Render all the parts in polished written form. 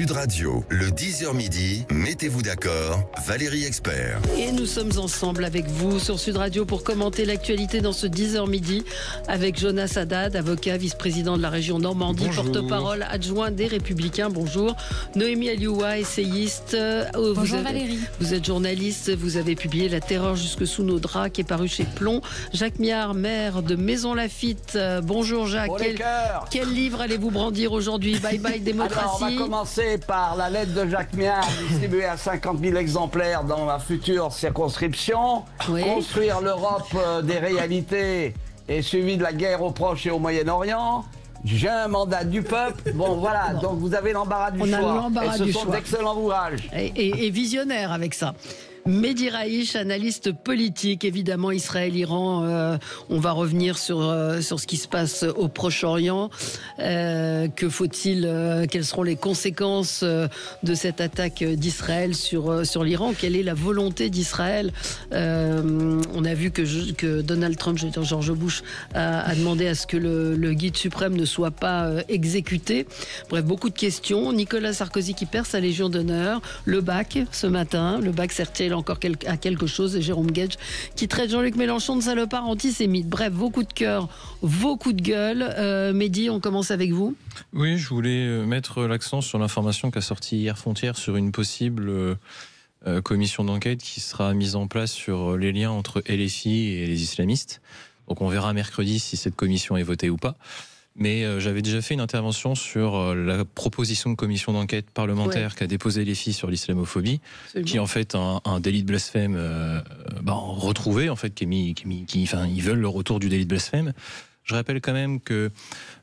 Sud Radio, le 10h midi, mettez-vous d'accord, Valérie Expert. Et nous sommes ensemble avec vous sur Sud Radio pour commenter l'actualité dans ce 10h midi avec Jonas Haddad, avocat, vice-président de la région Normandie, porte-parole adjoint des Républicains. Bonjour. Noémie Alioua, essayiste. Bonjour Valérie. Vous êtes journaliste, vous avez publié La terreur jusque sous nos draps qui est paru chez Plomb. Jacques Miard, maire de Maisons-Laffitte. Bonjour Jacques. Quel livre allez-vous brandir aujourd'hui? Bye bye démocratie. Alors, on va commencer par la lettre de Jacques Miard, distribuée à 50 000 exemplaires dans la future circonscription. Oui. Construire l'Europe des réalités et suivi de la guerre au Proche et au Moyen-Orient. J'ai un mandat du peuple. Bon, voilà, donc vous avez l'embarras du choix. On a l'embarras du choix. Et ce sont d'excellents ouvrages. Et visionnaire avec ça. Mehdi Raïch, analyste politique, évidemment Israël-Iran, on va revenir sur ce qui se passe au Proche-Orient. Que faut-il, quelles seront les conséquences de cette attaque d'Israël sur l'Iran? Quelle est la volonté d'Israël? On a vu que Donald Trump, George Bush, a demandé à ce que le guide suprême ne soit pas exécuté. Bref, beaucoup de questions. Nicolas Sarkozy qui perd sa Légion d'honneur. Le bac ce matin, le bac sert-il encore à quelque chose? Et Jérôme Guedj qui traite Jean-Luc Mélenchon de salopard antisémite. Bref, vos coups de cœur, vos coups de gueule. Mehdi, on commence avec vous. Oui, je voulais mettre l'accent sur l'information qu'a sortie hier Frontières sur une possible commission d'enquête qui sera mise en place sur les liens entre LFI et les islamistes. Donc on verra mercredi si cette commission est votée ou pas. Mais j'avais déjà fait une intervention sur la proposition de commission d'enquête parlementaire qu'a déposé les filles sur l'islamophobie, qui est en fait un délit de blasphème retrouvé, en fait, ils veulent le retour du délit de blasphème. Je rappelle quand même que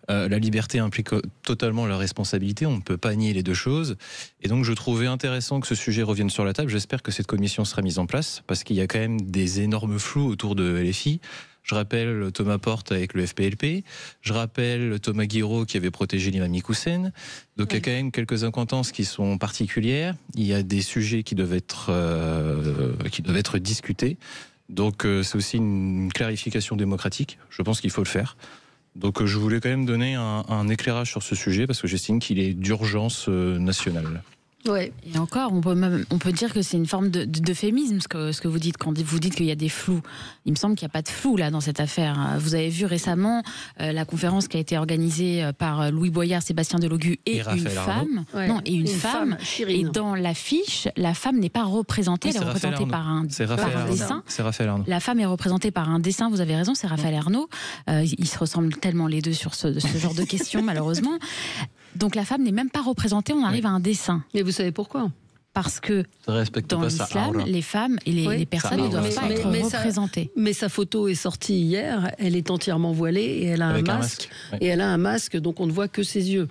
la liberté implique totalement la responsabilité, on ne peut pas nier les deux choses. Et donc je trouvais intéressant que ce sujet revienne sur la table. J'espère que cette commission sera mise en place, parce qu'il y a quand même des énormes flous autour de LFI. Je rappelle Thomas Porte avec le FPLP. Je rappelle Thomas Guiraud qui avait protégé l'imam Hussein. Donc il y a quand même quelques incohérences qui sont particulières. Il y a des sujets qui doivent être discutés. Donc c'est aussi une clarification démocratique. Je pense qu'il faut le faire. Donc je voulais quand même donner un éclairage sur ce sujet parce que j'estime qu'il est d'urgence nationale. Ouais. Et encore, on peut dire que c'est une forme d'euphémisme ce que vous dites quand vous dites qu'il y a des flous. Il me semble qu'il n'y a pas de flou là dans cette affaire. Vous avez vu récemment la conférence qui a été organisée par Louis Boyard, Sébastien Delogu et une femme. Non, et une femme. Et dans l'affiche, la femme n'est pas représentée. Elle est représentée par un dessin. C'est Raphaël Arnaud. La femme est représentée par un dessin. Vous avez raison, c'est Raphaël Arnaud. Ils se ressemblent tellement les deux sur ce genre de questions, malheureusement. Donc la femme n'est même pas représentée, on arrive à un dessin. Mais vous savez pourquoi? Parce que dans l'islam, les femmes et les personnes ne doivent pas être représentées. Mais sa photo est sortie hier, elle est entièrement voilée et elle a un masque. Et elle a un masque, donc on ne voit que ses yeux.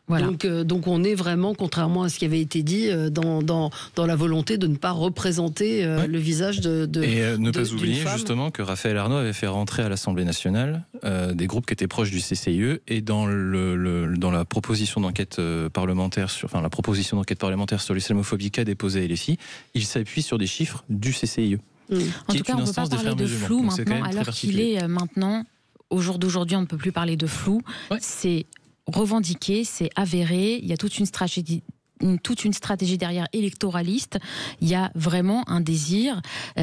Voilà. Donc on est vraiment, contrairement à ce qui avait été dit, dans la volonté de ne pas représenter le visage de Et ne pas oublier femme. Justement que Raphaël Arnaud avait fait rentrer à l'Assemblée nationale des groupes qui étaient proches du CCIE, et dans la proposition d'enquête parlementaire sur l'islamophobie qu'a déposée LFI, il s'appuie sur des chiffres du CCIE. En tout cas, on ne peut pas parler de flou maintenant, alors qu'il est maintenant, au jour d'aujourd'hui, on ne peut plus parler de flou. C'est revendiqué, c'est avéré, il y a toute une stratégie derrière électoraliste, il y a vraiment un désir.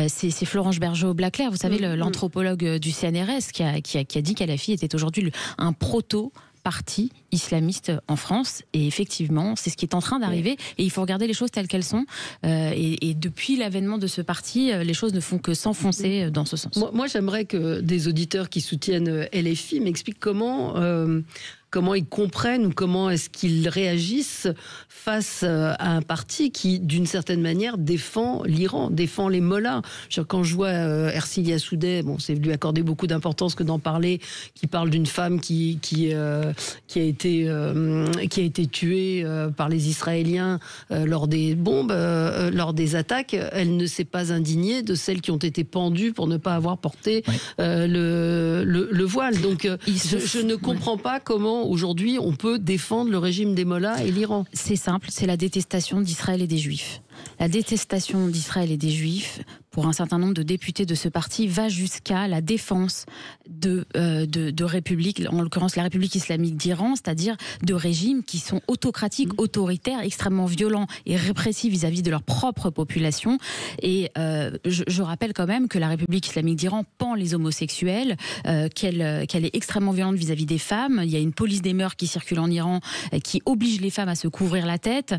C'est Florence Bergeau-Blaclair, vous savez, l'anthropologue du CNRS, qui a dit qu'LFI était aujourd'hui un proto-parti islamiste en France, et effectivement c'est ce qui est en train d'arriver, et il faut regarder les choses telles qu'elles sont, et depuis l'avènement de ce parti, les choses ne font que s'enfoncer dans ce sens. Moi j'aimerais que des auditeurs qui soutiennent LFI m'expliquent comment ils comprennent ou comment est-ce qu'ils réagissent face à un parti qui, d'une certaine manière, défend l'Iran, défend les mollahs. Quand je vois Ercilia Soudeh, c'est lui accorder beaucoup d'importance que d'en parler, qui parle d'une femme qui a été tuée par les Israéliens lors des bombes, lors des attaques. Elle ne s'est pas indignée de celles qui ont été pendues pour ne pas avoir porté le voile. Donc je ne comprends pas comment aujourd'hui on peut défendre le régime des mollahs et l'Iran. C'est simple, c'est la détestation d'Israël et des Juifs. La détestation d'Israël et des Juifs pour un certain nombre de députés de ce parti, va jusqu'à la défense de républiques, en l'occurrence la République islamique d'Iran, c'est-à-dire de régimes qui sont autocratiques, autoritaires, extrêmement violents et répressifs vis-à-vis de leur propre population. Et je rappelle quand même que la République islamique d'Iran pend les homosexuels, qu'elle est extrêmement violente vis-à-vis des femmes. Il y a une police des mœurs qui circule en Iran qui oblige les femmes à se couvrir la tête.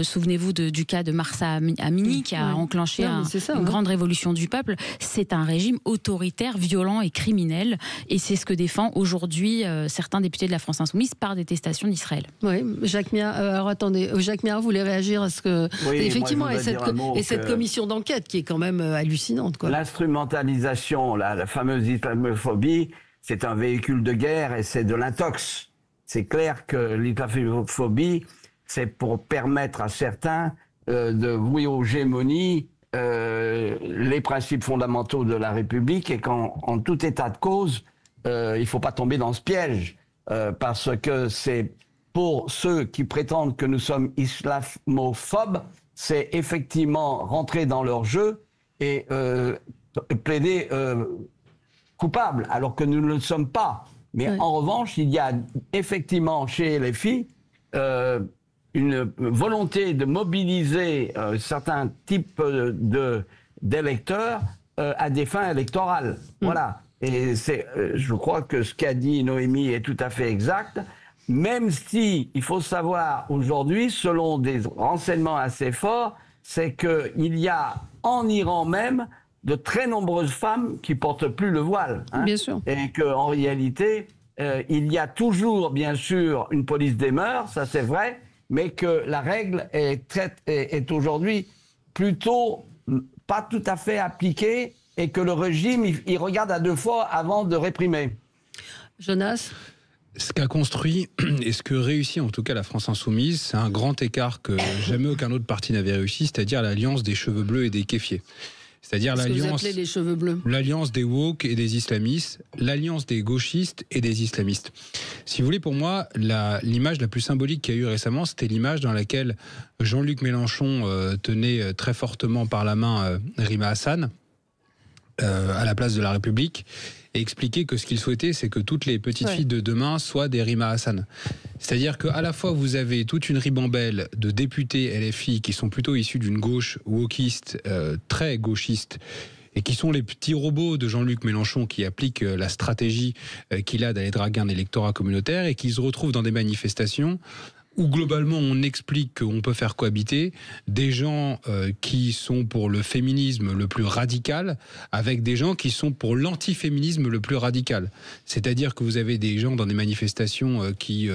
Souvenez-vous du cas de Mahsa Amini qui a enclenché une grande révolution du peuple. C'est un régime autoritaire, violent et criminel, et c'est ce que défend aujourd'hui certains députés de la France Insoumise par détestation d'Israël. Oui, Jacques Méhard, alors attendez, Jacques Méhard voulait réagir à ce que... Oui, effectivement, et cette commission d'enquête qui est quand même hallucinante, quoi. L'instrumentalisation, la fameuse islamophobie, c'est un véhicule de guerre et c'est de l'intox. C'est clair que l'islamophobie, c'est pour permettre à certains de vouer aux gémonies les principes fondamentaux de la République, et qu'en tout état de cause, il ne faut pas tomber dans ce piège, parce que c'est pour ceux qui prétendent que nous sommes islamophobes, c'est effectivement rentrer dans leur jeu et plaider coupable, alors que nous ne le sommes pas. Mais en revanche, il y a effectivement chez les filles une volonté de mobiliser certains types d'électeurs à des fins électorales. Voilà. Et je crois que ce qu'a dit Noémie est tout à fait exact, même si, il faut savoir aujourd'hui, selon des renseignements assez forts, c'est qu'il y a en Iran même de très nombreuses femmes qui portent plus le voile. Hein, bien sûr. Et qu'en réalité, il y a toujours, bien sûr, une police des mœurs, ça c'est vrai, mais que la règle est aujourd'hui plutôt pas tout à fait appliquée, et que le régime, il regarde à deux fois avant de réprimer. Jonas ? Ce qu'a construit et ce que réussit en tout cas la France Insoumise, c'est un grand écart que jamais aucun autre parti n'avait réussi, c'est-à-dire l'alliance des cheveux bleus et des kéfiers. C'est-à-dire l'alliance, les cheveux bleus. L'alliance des woke et des islamistes, l'alliance des gauchistes et des islamistes. Si vous voulez, pour moi, l'image la plus symbolique qu'il y a eu récemment, c'était l'image dans laquelle Jean-Luc Mélenchon tenait très fortement par la main Rima Hassan à la place de la République, et expliquer que ce qu'il souhaitait, c'est que toutes les petites filles de demain soient des Rima Hassan. C'est-à-dire qu'à la fois, vous avez toute une ribambelle de députés LFI qui sont plutôt issus d'une gauche wokiste, très gauchiste, et qui sont les petits robots de Jean-Luc Mélenchon qui appliquent la stratégie qu'il a d'aller draguer un électorat communautaire, et qui se retrouvent dans des manifestations où globalement on explique qu'on peut faire cohabiter des gens qui sont pour le féminisme le plus radical avec des gens qui sont pour l'antiféminisme le plus radical. C'est-à-dire que vous avez des gens dans des manifestations qui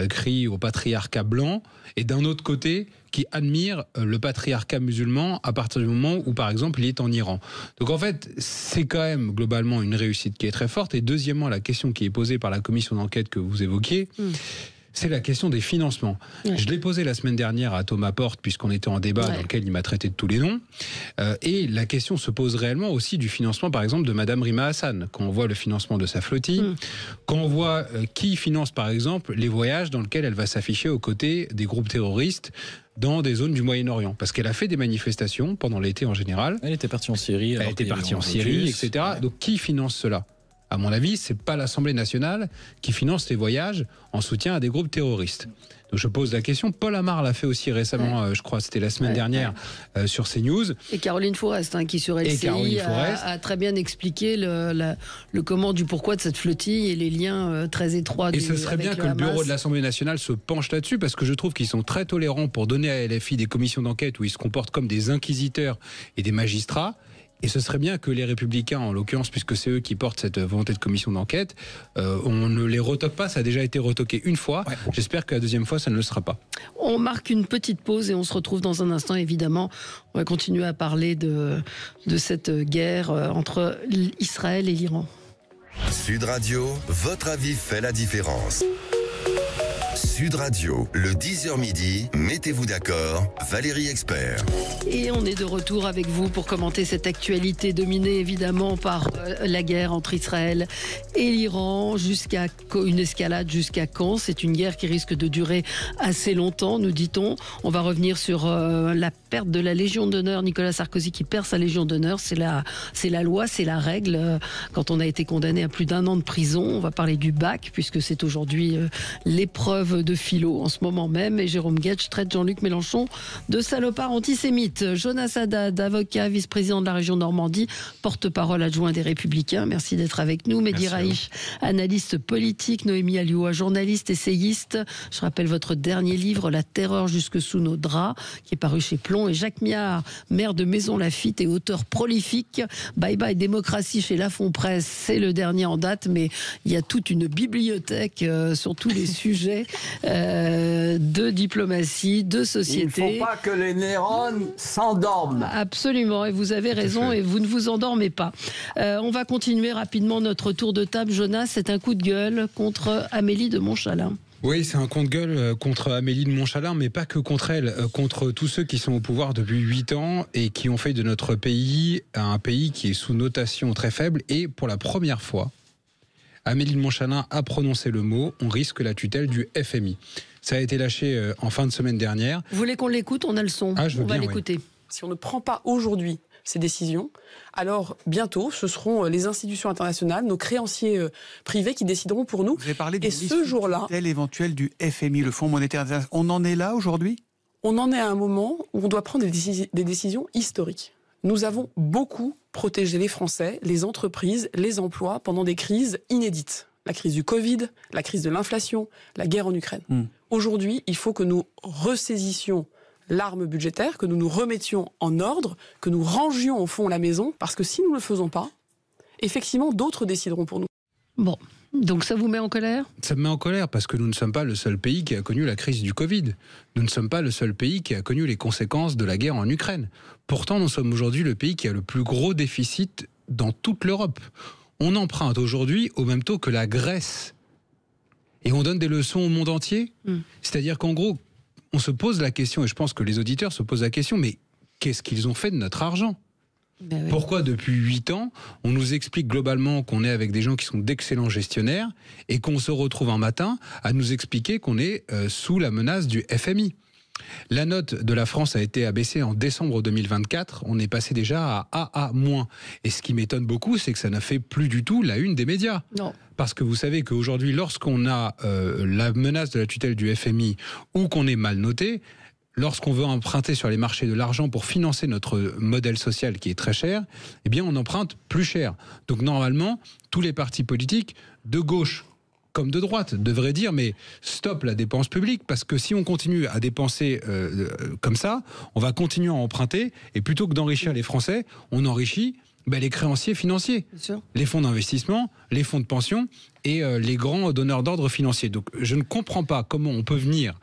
crient au patriarcat blanc, et d'un autre côté qui admirent le patriarcat musulman à partir du moment où, par exemple, il est en Iran. Donc en fait, c'est quand même globalement une réussite qui est très forte. Et deuxièmement, la question qui est posée par la commission d'enquête que vous évoquiez, c'est la question des financements. Je l'ai posé la semaine dernière à Thomas Porte, puisqu'on était en débat dans lequel il m'a traité de tous les noms. Et la question se pose réellement aussi du financement, par exemple, de Madame Rima Hassan. Quand on voit le financement de sa flottille, quand on voit qui finance, par exemple, les voyages dans lesquels elle va s'afficher aux côtés des groupes terroristes dans des zones du Moyen-Orient. Parce qu'elle a fait des manifestations pendant l'été en général. Elle était partie en Syrie. Elle était partie en Syrie, etc. Donc qui finance cela ? À mon avis, c'est pas l'Assemblée nationale qui finance les voyages en soutien à des groupes terroristes. Donc je pose la question. Paul Amar l'a fait aussi récemment, je crois, c'était la semaine dernière, sur CNews. Et Caroline Forest, qui sur LCI a très bien expliqué le comment du pourquoi de cette flottille et les liens très étroits. Et ce serait bien que le bureau de l'Assemblée nationale se penche là-dessus, parce que je trouve qu'ils sont très tolérants pour donner à LFI des commissions d'enquête où ils se comportent comme des inquisiteurs et des magistrats. Et ce serait bien que les Républicains, en l'occurrence, puisque c'est eux qui portent cette volonté de commission d'enquête, on ne les retoque pas. Ça a déjà été retoqué une fois. J'espère que la deuxième fois, ça ne le sera pas. On marque une petite pause et on se retrouve dans un instant, évidemment. On va continuer à parler de cette guerre entre Israël et l'Iran. Sud Radio, votre avis fait la différence. Sud Radio, le 10h midi, mettez-vous d'accord, Valérie Expert. Et on est de retour avec vous pour commenter cette actualité dominée évidemment par la guerre entre Israël et l'Iran, jusqu'à une escalade jusqu'à quand. C'est une guerre qui risque de durer assez longtemps, nous dit-on. On va revenir sur la perte de la Légion d'honneur. Nicolas Sarkozy qui perd sa Légion d'honneur, c'est la loi, c'est la règle. Quand on a été condamné à plus d'1 an de prison, on va parler du bac, puisque c'est aujourd'hui l'épreuve de philo en ce moment même. Et Jérôme Guedj traite Jean-Luc Mélenchon de salopard antisémite. Jonas Haddad, avocat, vice-président de la région Normandie, porte-parole adjoint des Républicains. Merci d'être avec nous. Mehdi Raich, analyste politique. Noémie Alioua, journaliste, essayiste. Je rappelle votre dernier livre, La terreur jusque sous nos draps, qui est paru chez Plomb. Et Jacques Miard, maire de Maison-Lafitte et auteur prolifique. Bye bye démocratie chez Lafon Presse, c'est le dernier en date, mais il y a toute une bibliothèque sur tous les sujets de diplomatie, de société. Il ne faut pas que les neurones s'endorment. Absolument, et vous avez raison, et vous ne vous endormez pas. On va continuer rapidement notre tour de table. Jonas, c'est un coup de gueule contre Amélie de Montchalin. Oui, c'est un coup de gueule contre Amélie de Montchalin, mais pas que contre elle, contre tous ceux qui sont au pouvoir depuis 8 ans et qui ont fait de notre pays un pays qui est sous notation très faible. Et pour la première fois, Amélie de Montchalin a prononcé le mot « on risque la tutelle du FMI ». Ça a été lâché en fin de semaine dernière. Vous voulez qu'on l'écoute? On a le son. Ah, je veux bien, l'écouter. Oui. Si on ne prend pas aujourd'hui ces décisions, alors bientôt, ce seront les institutions internationales, nos créanciers privés qui décideront pour nous. Vous avez parlé et ce jour-là, tutelle éventuelle du FMI, le Fonds monétaire international. On en est là aujourd'hui? On en est à un moment où on doit prendre des décisions historiques. Nous avons beaucoup protégé les Français, les entreprises, les emplois pendant des crises inédites. La crise du Covid, la crise de l'inflation, la guerre en Ukraine. Aujourd'hui, il faut que nous ressaisissions l'arme budgétaire, que nous nous remettions en ordre, que nous rangions au fond la maison, parce que si nous ne le faisons pas, effectivement, d'autres décideront pour nous. Bon, donc ça vous met en colère? Ça me met en colère parce que nous ne sommes pas le seul pays qui a connu la crise du Covid. Nous ne sommes pas le seul pays qui a connu les conséquences de la guerre en Ukraine. Pourtant, nous sommes aujourd'hui le pays qui a le plus gros déficit dans toute l'Europe. On emprunte aujourd'hui au même taux que la Grèce. Et on donne des leçons au monde entier. C'est-à-dire qu'en gros, on se pose la question, et je pense que les auditeurs se posent la question, mais qu'est-ce qu'ils ont fait de notre argent ? Ben oui. Pourquoi depuis 8 ans, on nous explique globalement qu'on est avec des gens qui sont d'excellents gestionnaires et qu'on se retrouve un matin à nous expliquer qu'on est sous la menace du FMI ? La note de la France a été abaissée en décembre 2024. On est passé déjà à AA-. Et ce qui m'étonne beaucoup, c'est que ça n'a fait plus du tout la une des médias. Non. Parce que vous savez qu'aujourd'hui, lorsqu'on a la menace de la tutelle du FMI ou qu'on est mal noté, lorsqu'on veut emprunter sur les marchés de l'argent pour financer notre modèle social qui est très cher, eh bien on emprunte plus cher. Donc normalement, tous les partis politiques de gauche comme de droite devraient dire mais stop la dépense publique, parce que si on continue à dépenser comme ça, on va continuer à emprunter et plutôt que d'enrichir les Français, on enrichit les créanciers financiers, les fonds d'investissement, les fonds de pension et les grands donneurs d'ordre financiers. Donc je ne comprends pas comment on peut venir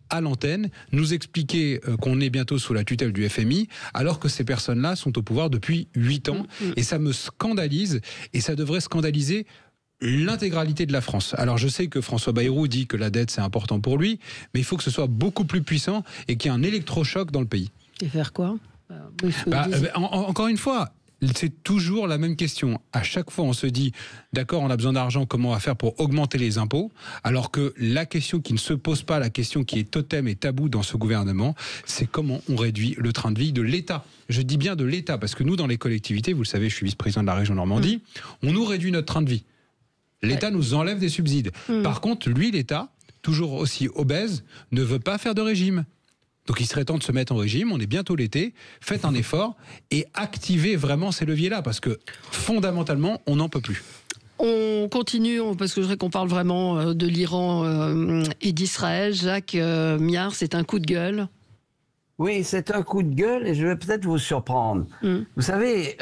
à l'antenne nous expliquer qu'on est bientôt sous la tutelle du FMI alors que ces personnes-là sont au pouvoir depuis 8 ans. Et ça me scandalise et ça devrait scandaliser l'intégralité de la France. Alors je sais que François Bayrou dit que la dette c'est important pour lui, mais il faut que ce soit beaucoup plus puissant et qu'il y ait un électrochoc dans le pays. Et faire quoi? Encore une fois, c'est toujours la même question. À chaque fois, on se dit, d'accord, on a besoin d'argent, comment on va faire pour augmenter les impôts? Alors que la question qui ne se pose pas, la question qui est totem et tabou dans ce gouvernement, c'est comment on réduit le train de vie de l'État. Je dis bien de l'État, parce que nous, dans les collectivités, vous le savez, je suis vice-président de la région Normandie, on nous réduit notre train de vie. L'État nous enlève des subsides. Par contre, lui, l'État, toujours aussi obèse, ne veut pas faire de régime. Donc il serait temps de se mettre en régime, on est bientôt l'été, faites un effort et activez vraiment ces leviers-là, parce que fondamentalement, on n'en peut plus. On continue, parce que je voudrais qu'on parle vraiment de l'Iran et d'Israël. Jacques Miard, c'est un coup de gueule. Oui, c'est un coup de gueule et je vais peut-être vous surprendre. Vous savez,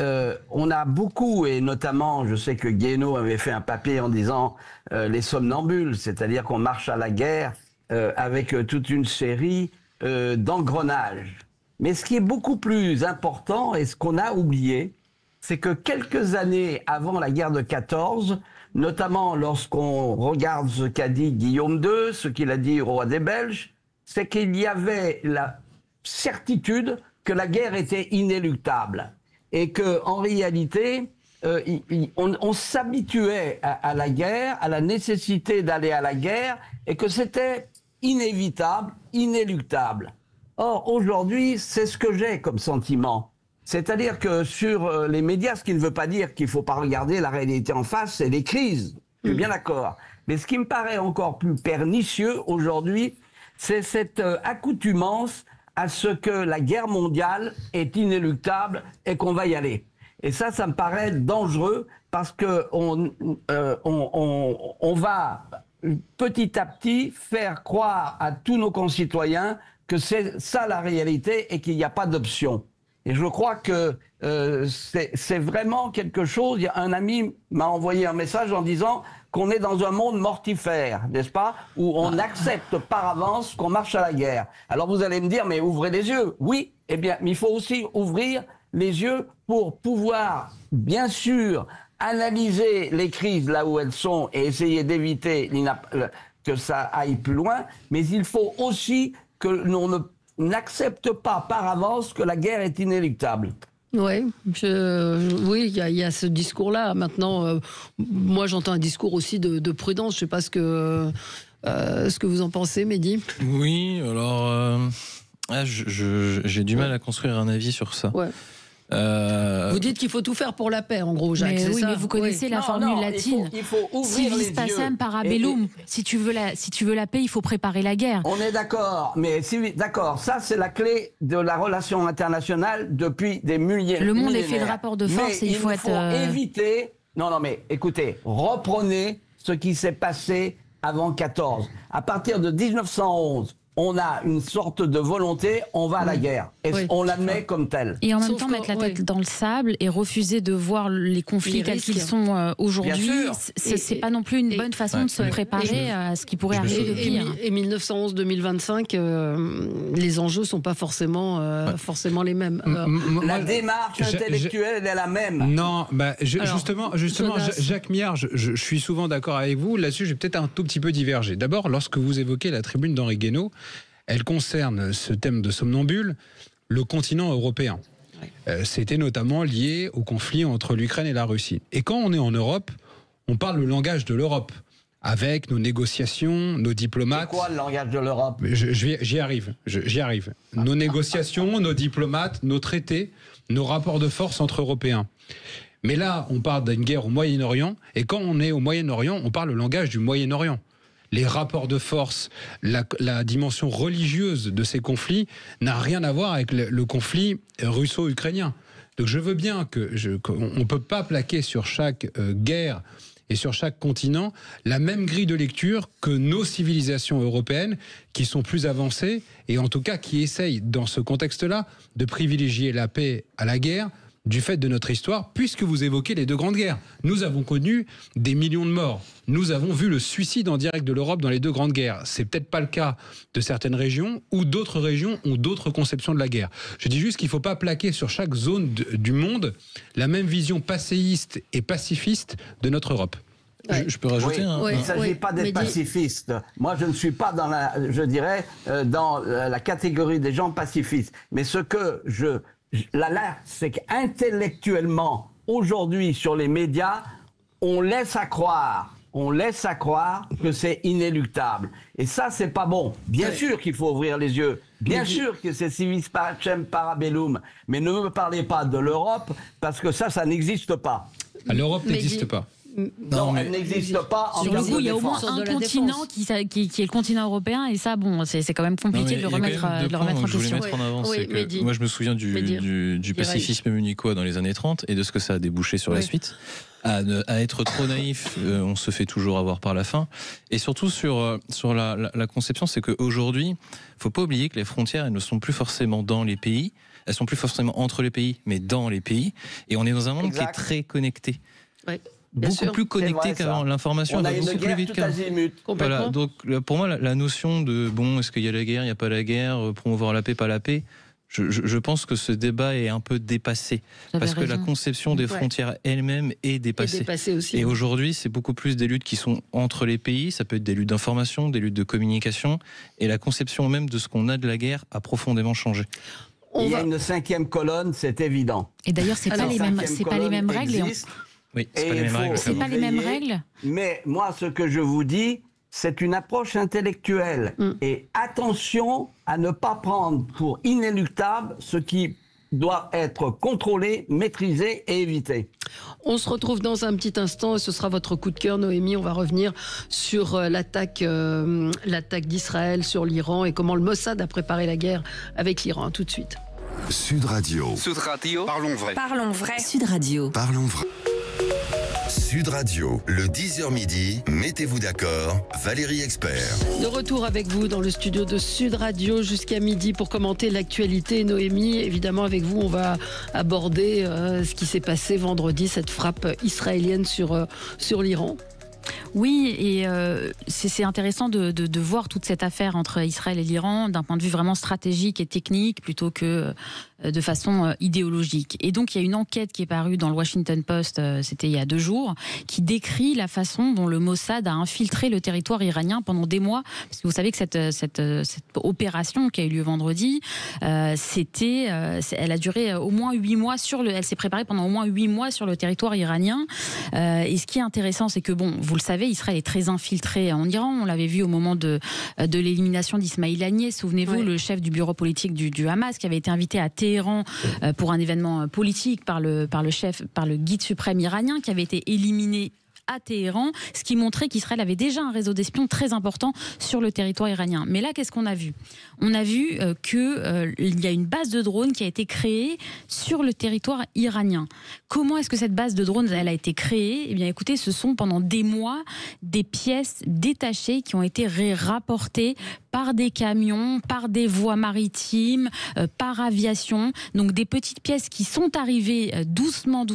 on a beaucoup, et notamment, je sais que Guénaud avait fait un papier en disant les somnambules, c'est-à-dire qu'on marche à la guerre avec toute une série d'engrenages. Mais ce qui est beaucoup plus important et ce qu'on a oublié, c'est que quelques années avant la guerre de 14, notamment lorsqu'on regarde ce qu'a dit Guillaume II, ce qu'il a dit au roi des Belges, c'est qu'il y avait la certitude que la guerre était inéluctable et que, en réalité, on s'habituait à la guerre, à la nécessité d'aller à la guerre, et que c'était inévitable, inéluctable. Or, aujourd'hui, c'est ce que j'ai comme sentiment. C'est-à-dire que sur les médias, ce qui ne veut pas dire qu'il ne faut pas regarder la réalité en face, c'est les crises. Je suis bien d'accord. Mais ce qui me paraît encore plus pernicieux aujourd'hui, c'est cette accoutumance à ce que la guerre mondiale est inéluctable et qu'on va y aller. Et ça me paraît dangereux parce que on va petit à petit faire croire à tous nos concitoyens que c'est ça la réalité et qu'il n'y a pas d'option. Et je crois que c'est vraiment quelque chose. Un ami m'a envoyé un message en disant qu'on est dans un monde mortifère, n'est-ce pas, où on accepte par avance qu'on marche à la guerre. Alors vous allez me dire, mais ouvrez les yeux. Oui, eh bien, mais il faut aussi ouvrir les yeux pour pouvoir, bien sûr, analyser les crises là où elles sont et essayer d'éviter que ça aille plus loin. Mais il faut aussi que l'on n'accepte pas par avance que la guerre est inéluctable. Oui, il y a ce discours-là. Maintenant, moi, j'entends un discours aussi de prudence. Je ne sais pas ce que vous en pensez, Mehdi. Oui, alors, j'ai du mal à construire un avis sur ça. Ouais. Vous dites qu'il faut tout faire pour la paix, en gros, Jacques. Mais oui, ça mais vous connaissez la formule latine. Il faut ouvrir les yeux. Civis pacem para bellum. Si tu veux la paix, il faut préparer la guerre. On est d'accord, mais d'accord, ça c'est la clé de la relation internationale depuis des millénaires. Le monde est fait de rapports de force et il faut éviter. Non, mais écoutez, reprenez ce qui s'est passé avant 14. À partir de 1911. On a une sorte de volonté, on va à la guerre. Et on l'admet comme tel. Et en même temps, mettre la tête dans le sable et refuser de voir les conflits tels qu'ils sont aujourd'hui, c'est pas non plus une bonne façon de se préparer à ce qui pourrait arriver de pire. Et 1911-2025, les enjeux sont pas forcément les mêmes. La démarche intellectuelle est la même. Non, justement, Jacques Miard, je suis souvent d'accord avec vous. Là-dessus, je vais peut-être un tout petit peu diverger. D'abord, lorsque vous évoquez la tribune d'Henri Guénaud, elle concerne ce thème de somnambule, le continent européen. C'était notamment lié au conflit entre l'Ukraine et la Russie. Et quand on est en Europe, on parle le langage de l'Europe, avec nos négociations, nos diplomates. C'est quoi le langage de l'Europe ? J'y arrive. Nos négociations, nos diplomates, nos traités, nos rapports de force entre Européens. Mais là, on parle d'une guerre au Moyen-Orient, et quand on est au Moyen-Orient, on parle le langage du Moyen-Orient. Les rapports de force, la dimension religieuse de ces conflits n'a rien à voir avec le conflit russo-ukrainien. Donc je veux bien qu'on ne peut pas plaquer sur chaque guerre et sur chaque continent la même grille de lecture que nos civilisations européennes qui sont plus avancées et en tout cas qui essayent dans ce contexte-là de privilégier la paix à la guerre du fait de notre histoire, puisque vous évoquez les deux grandes guerres. Nous avons connu des millions de morts. Nous avons vu le suicide en direct de l'Europe dans les deux grandes guerres. C'est peut-être pas le cas de certaines régions, ou d'autres régions ont d'autres conceptions de la guerre. Je dis juste qu'il ne faut pas plaquer sur chaque zone du monde la même vision passéiste et pacifiste de notre Europe. Je peux rajouter il ne s'agit pas d'être pacifiste. Moi, je ne suis pas dans la catégorie des gens pacifistes. Mais ce que c'est qu'intellectuellement, aujourd'hui, sur les médias, on laisse à croire que c'est inéluctable. Et ça, c'est pas bon. Bien sûr qu'il faut ouvrir les yeux. Bien sûr que c'est civis pacem para bellum. Mais ne me parlez pas de l'Europe, parce que ça n'existe pas. L'Europe n'existe pas. Non, elle n'existe pas. Sur le coup, il y a au moins un continent qui est le continent européen, et ça, bon, c'est quand même compliqué de le remettre en question. Je voulais mettre en avant, c'est que moi, je me souviens du pacifisme munichois dans les années 30 et de ce que ça a débouché sur la suite. À être trop naïf, on se fait toujours avoir par la fin. Et surtout sur la conception, c'est qu'aujourd'hui, il ne faut pas oublier que les frontières, elles ne sont plus forcément dans les pays, elles sont plus forcément entre les pays, mais dans les pays. Et on est dans un monde qui est très connecté. Ouais. Beaucoup plus connecté qu'avant. L'information va beaucoup plus vite qu'avant. Voilà, donc pour moi, la notion de est-ce qu'il y a la guerre, il n'y a pas la guerre, promouvoir la paix, pas la paix, Je pense que ce débat est un peu dépassé, parce que la conception des frontières elle-même est dépassée. Et aujourd'hui, c'est beaucoup plus des luttes qui sont entre les pays, ça peut être des luttes d'information, des luttes de communication, et la conception même de ce qu'on a de la guerre a profondément changé. Il y a une 5e colonne, c'est évident. Et d'ailleurs, c'est pas les mêmes règles. Oui, c'est pas les mêmes règles. C'est pas les mêmes règles. Mais moi, ce que je vous dis, c'est une approche intellectuelle. Et attention à ne pas prendre pour inéluctable ce qui doit être contrôlé, maîtrisé et évité. On se retrouve dans un petit instant et ce sera votre coup de cœur, Noémie. On va revenir sur l'attaque d'Israël sur l'Iran et comment le Mossad a préparé la guerre avec l'Iran. Tout de suite. Sud Radio. Sud Radio. Parlons vrai. Parlons vrai. Sud Radio. Parlons vrai. Sud Radio, le 10h midi, mettez-vous d'accord, Valérie Expert. De retour avec vous dans le studio de Sud Radio jusqu'à midi pour commenter l'actualité. Noémie, évidemment avec vous, on va aborder ce qui s'est passé vendredi, cette frappe israélienne sur l'Iran. Oui, et c'est intéressant de voir toute cette affaire entre Israël et l'Iran d'un point de vue vraiment stratégique et technique plutôt que de façon idéologique. Et donc, il y a une enquête qui est parue dans le Washington Post, c'était il y a 2 jours, qui décrit la façon dont le Mossad a infiltré le territoire iranien pendant des mois. Parce que vous savez que cette opération qui a eu lieu vendredi, elle a duré au moins 8 mois elle s'est préparée pendant au moins 8 mois sur le territoire iranien. Et ce qui est intéressant, c'est que, bon, vous le savez, Israël est très infiltré en Iran. On l'avait vu au moment de l'élimination d'Ismaïl Haniyeh. Souvenez-vous, le chef du bureau politique du Hamas, qui avait été invité à Téhéran pour un événement politique par le guide suprême iranien, qui avait été éliminé à Téhéran, ce qui montrait qu'Israël avait déjà un réseau d'espions très important sur le territoire iranien. Mais là, qu'est-ce qu'on a vu ? On a vu qu'il y a une base de drones qui a été créée sur le territoire iranien. Comment est-ce que cette base de drones elle a été créée ? Eh bien, écoutez, ce sont pendant des mois des pièces détachées qui ont été rapportées par des camions, par des voies maritimes, par aviation. Donc des petites pièces qui sont arrivées doucement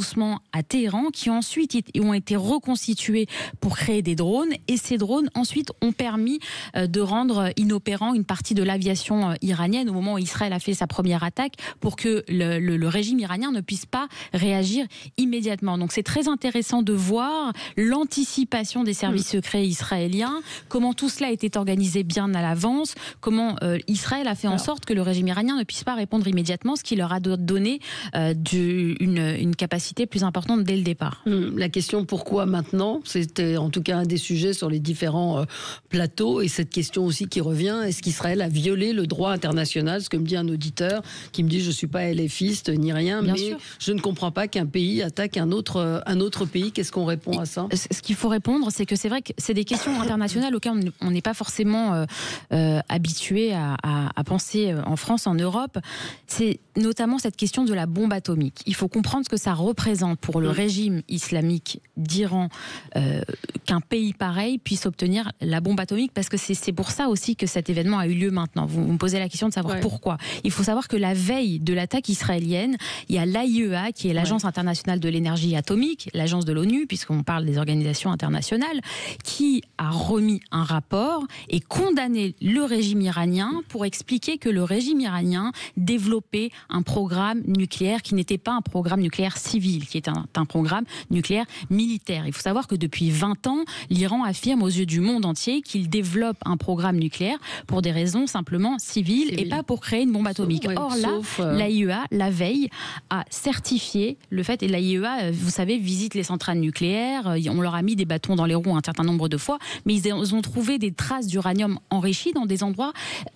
à Téhéran, qui ensuite ont été reconstituées pour créer des drones. Et ces drones, ensuite, ont permis de rendre inopérant une partie de l'aviation iranienne au moment où Israël a fait sa première attaque, pour que le régime iranien ne puisse pas réagir immédiatement. Donc c'est très intéressant de voir l'anticipation des services secrets israéliens, comment tout cela était organisé bien à l'avance, comment Israël a fait en sorte que le régime iranien ne puisse pas répondre immédiatement, ce qui leur a donné une capacité plus importante dès le départ. La question pourquoi maintenant, c'était en tout cas un des sujets sur les différents plateaux, et cette question aussi qui revient, est-ce qu'Israël a violé le droit international? Ce que me dit un auditeur qui me dit je ne suis pas LFiste ni rien, bien mais sûr. Je ne comprends pas qu'un pays attaque un autre pays. Qu'est-ce qu'on répond à ça? Ce qu'il faut répondre, c'est que c'est vrai que c'est des questions internationales auxquelles on n'est pas forcément habitué à penser en France, en Europe. C'est notamment cette question de la bombe atomique. Il faut comprendre ce que ça représente pour le régime islamique d'Iran qu'un pays pareil puisse obtenir la bombe atomique, parce que c'est pour ça aussi que cet événement a eu lieu maintenant. Vous me posez la question de savoir pourquoi. Il faut savoir que la veille de l'attaque israélienne, il y a l'AIEA, qui est l'Agence internationale de l'énergie atomique, l'agence de l'ONU, puisqu'on parle des organisations internationales, qui a remis un rapport et condamné le régime iranien pour expliquer que le régime iranien développait un programme nucléaire qui n'était pas un programme nucléaire civil, qui est un programme nucléaire militaire. Il faut savoir que depuis 20 ans, l'Iran affirme aux yeux du monde entier qu'il développe un programme nucléaire pour des raisons simplement civiles et pas pour créer une bombe atomique. Or là, l'AIEA, la veille, a certifié le fait, et l'AIEA, vous savez, visite les centrales nucléaires, on leur a mis des bâtons dans les roues un certain nombre de fois, mais ils ont trouvé des traces d'uranium enrichi dans des endroits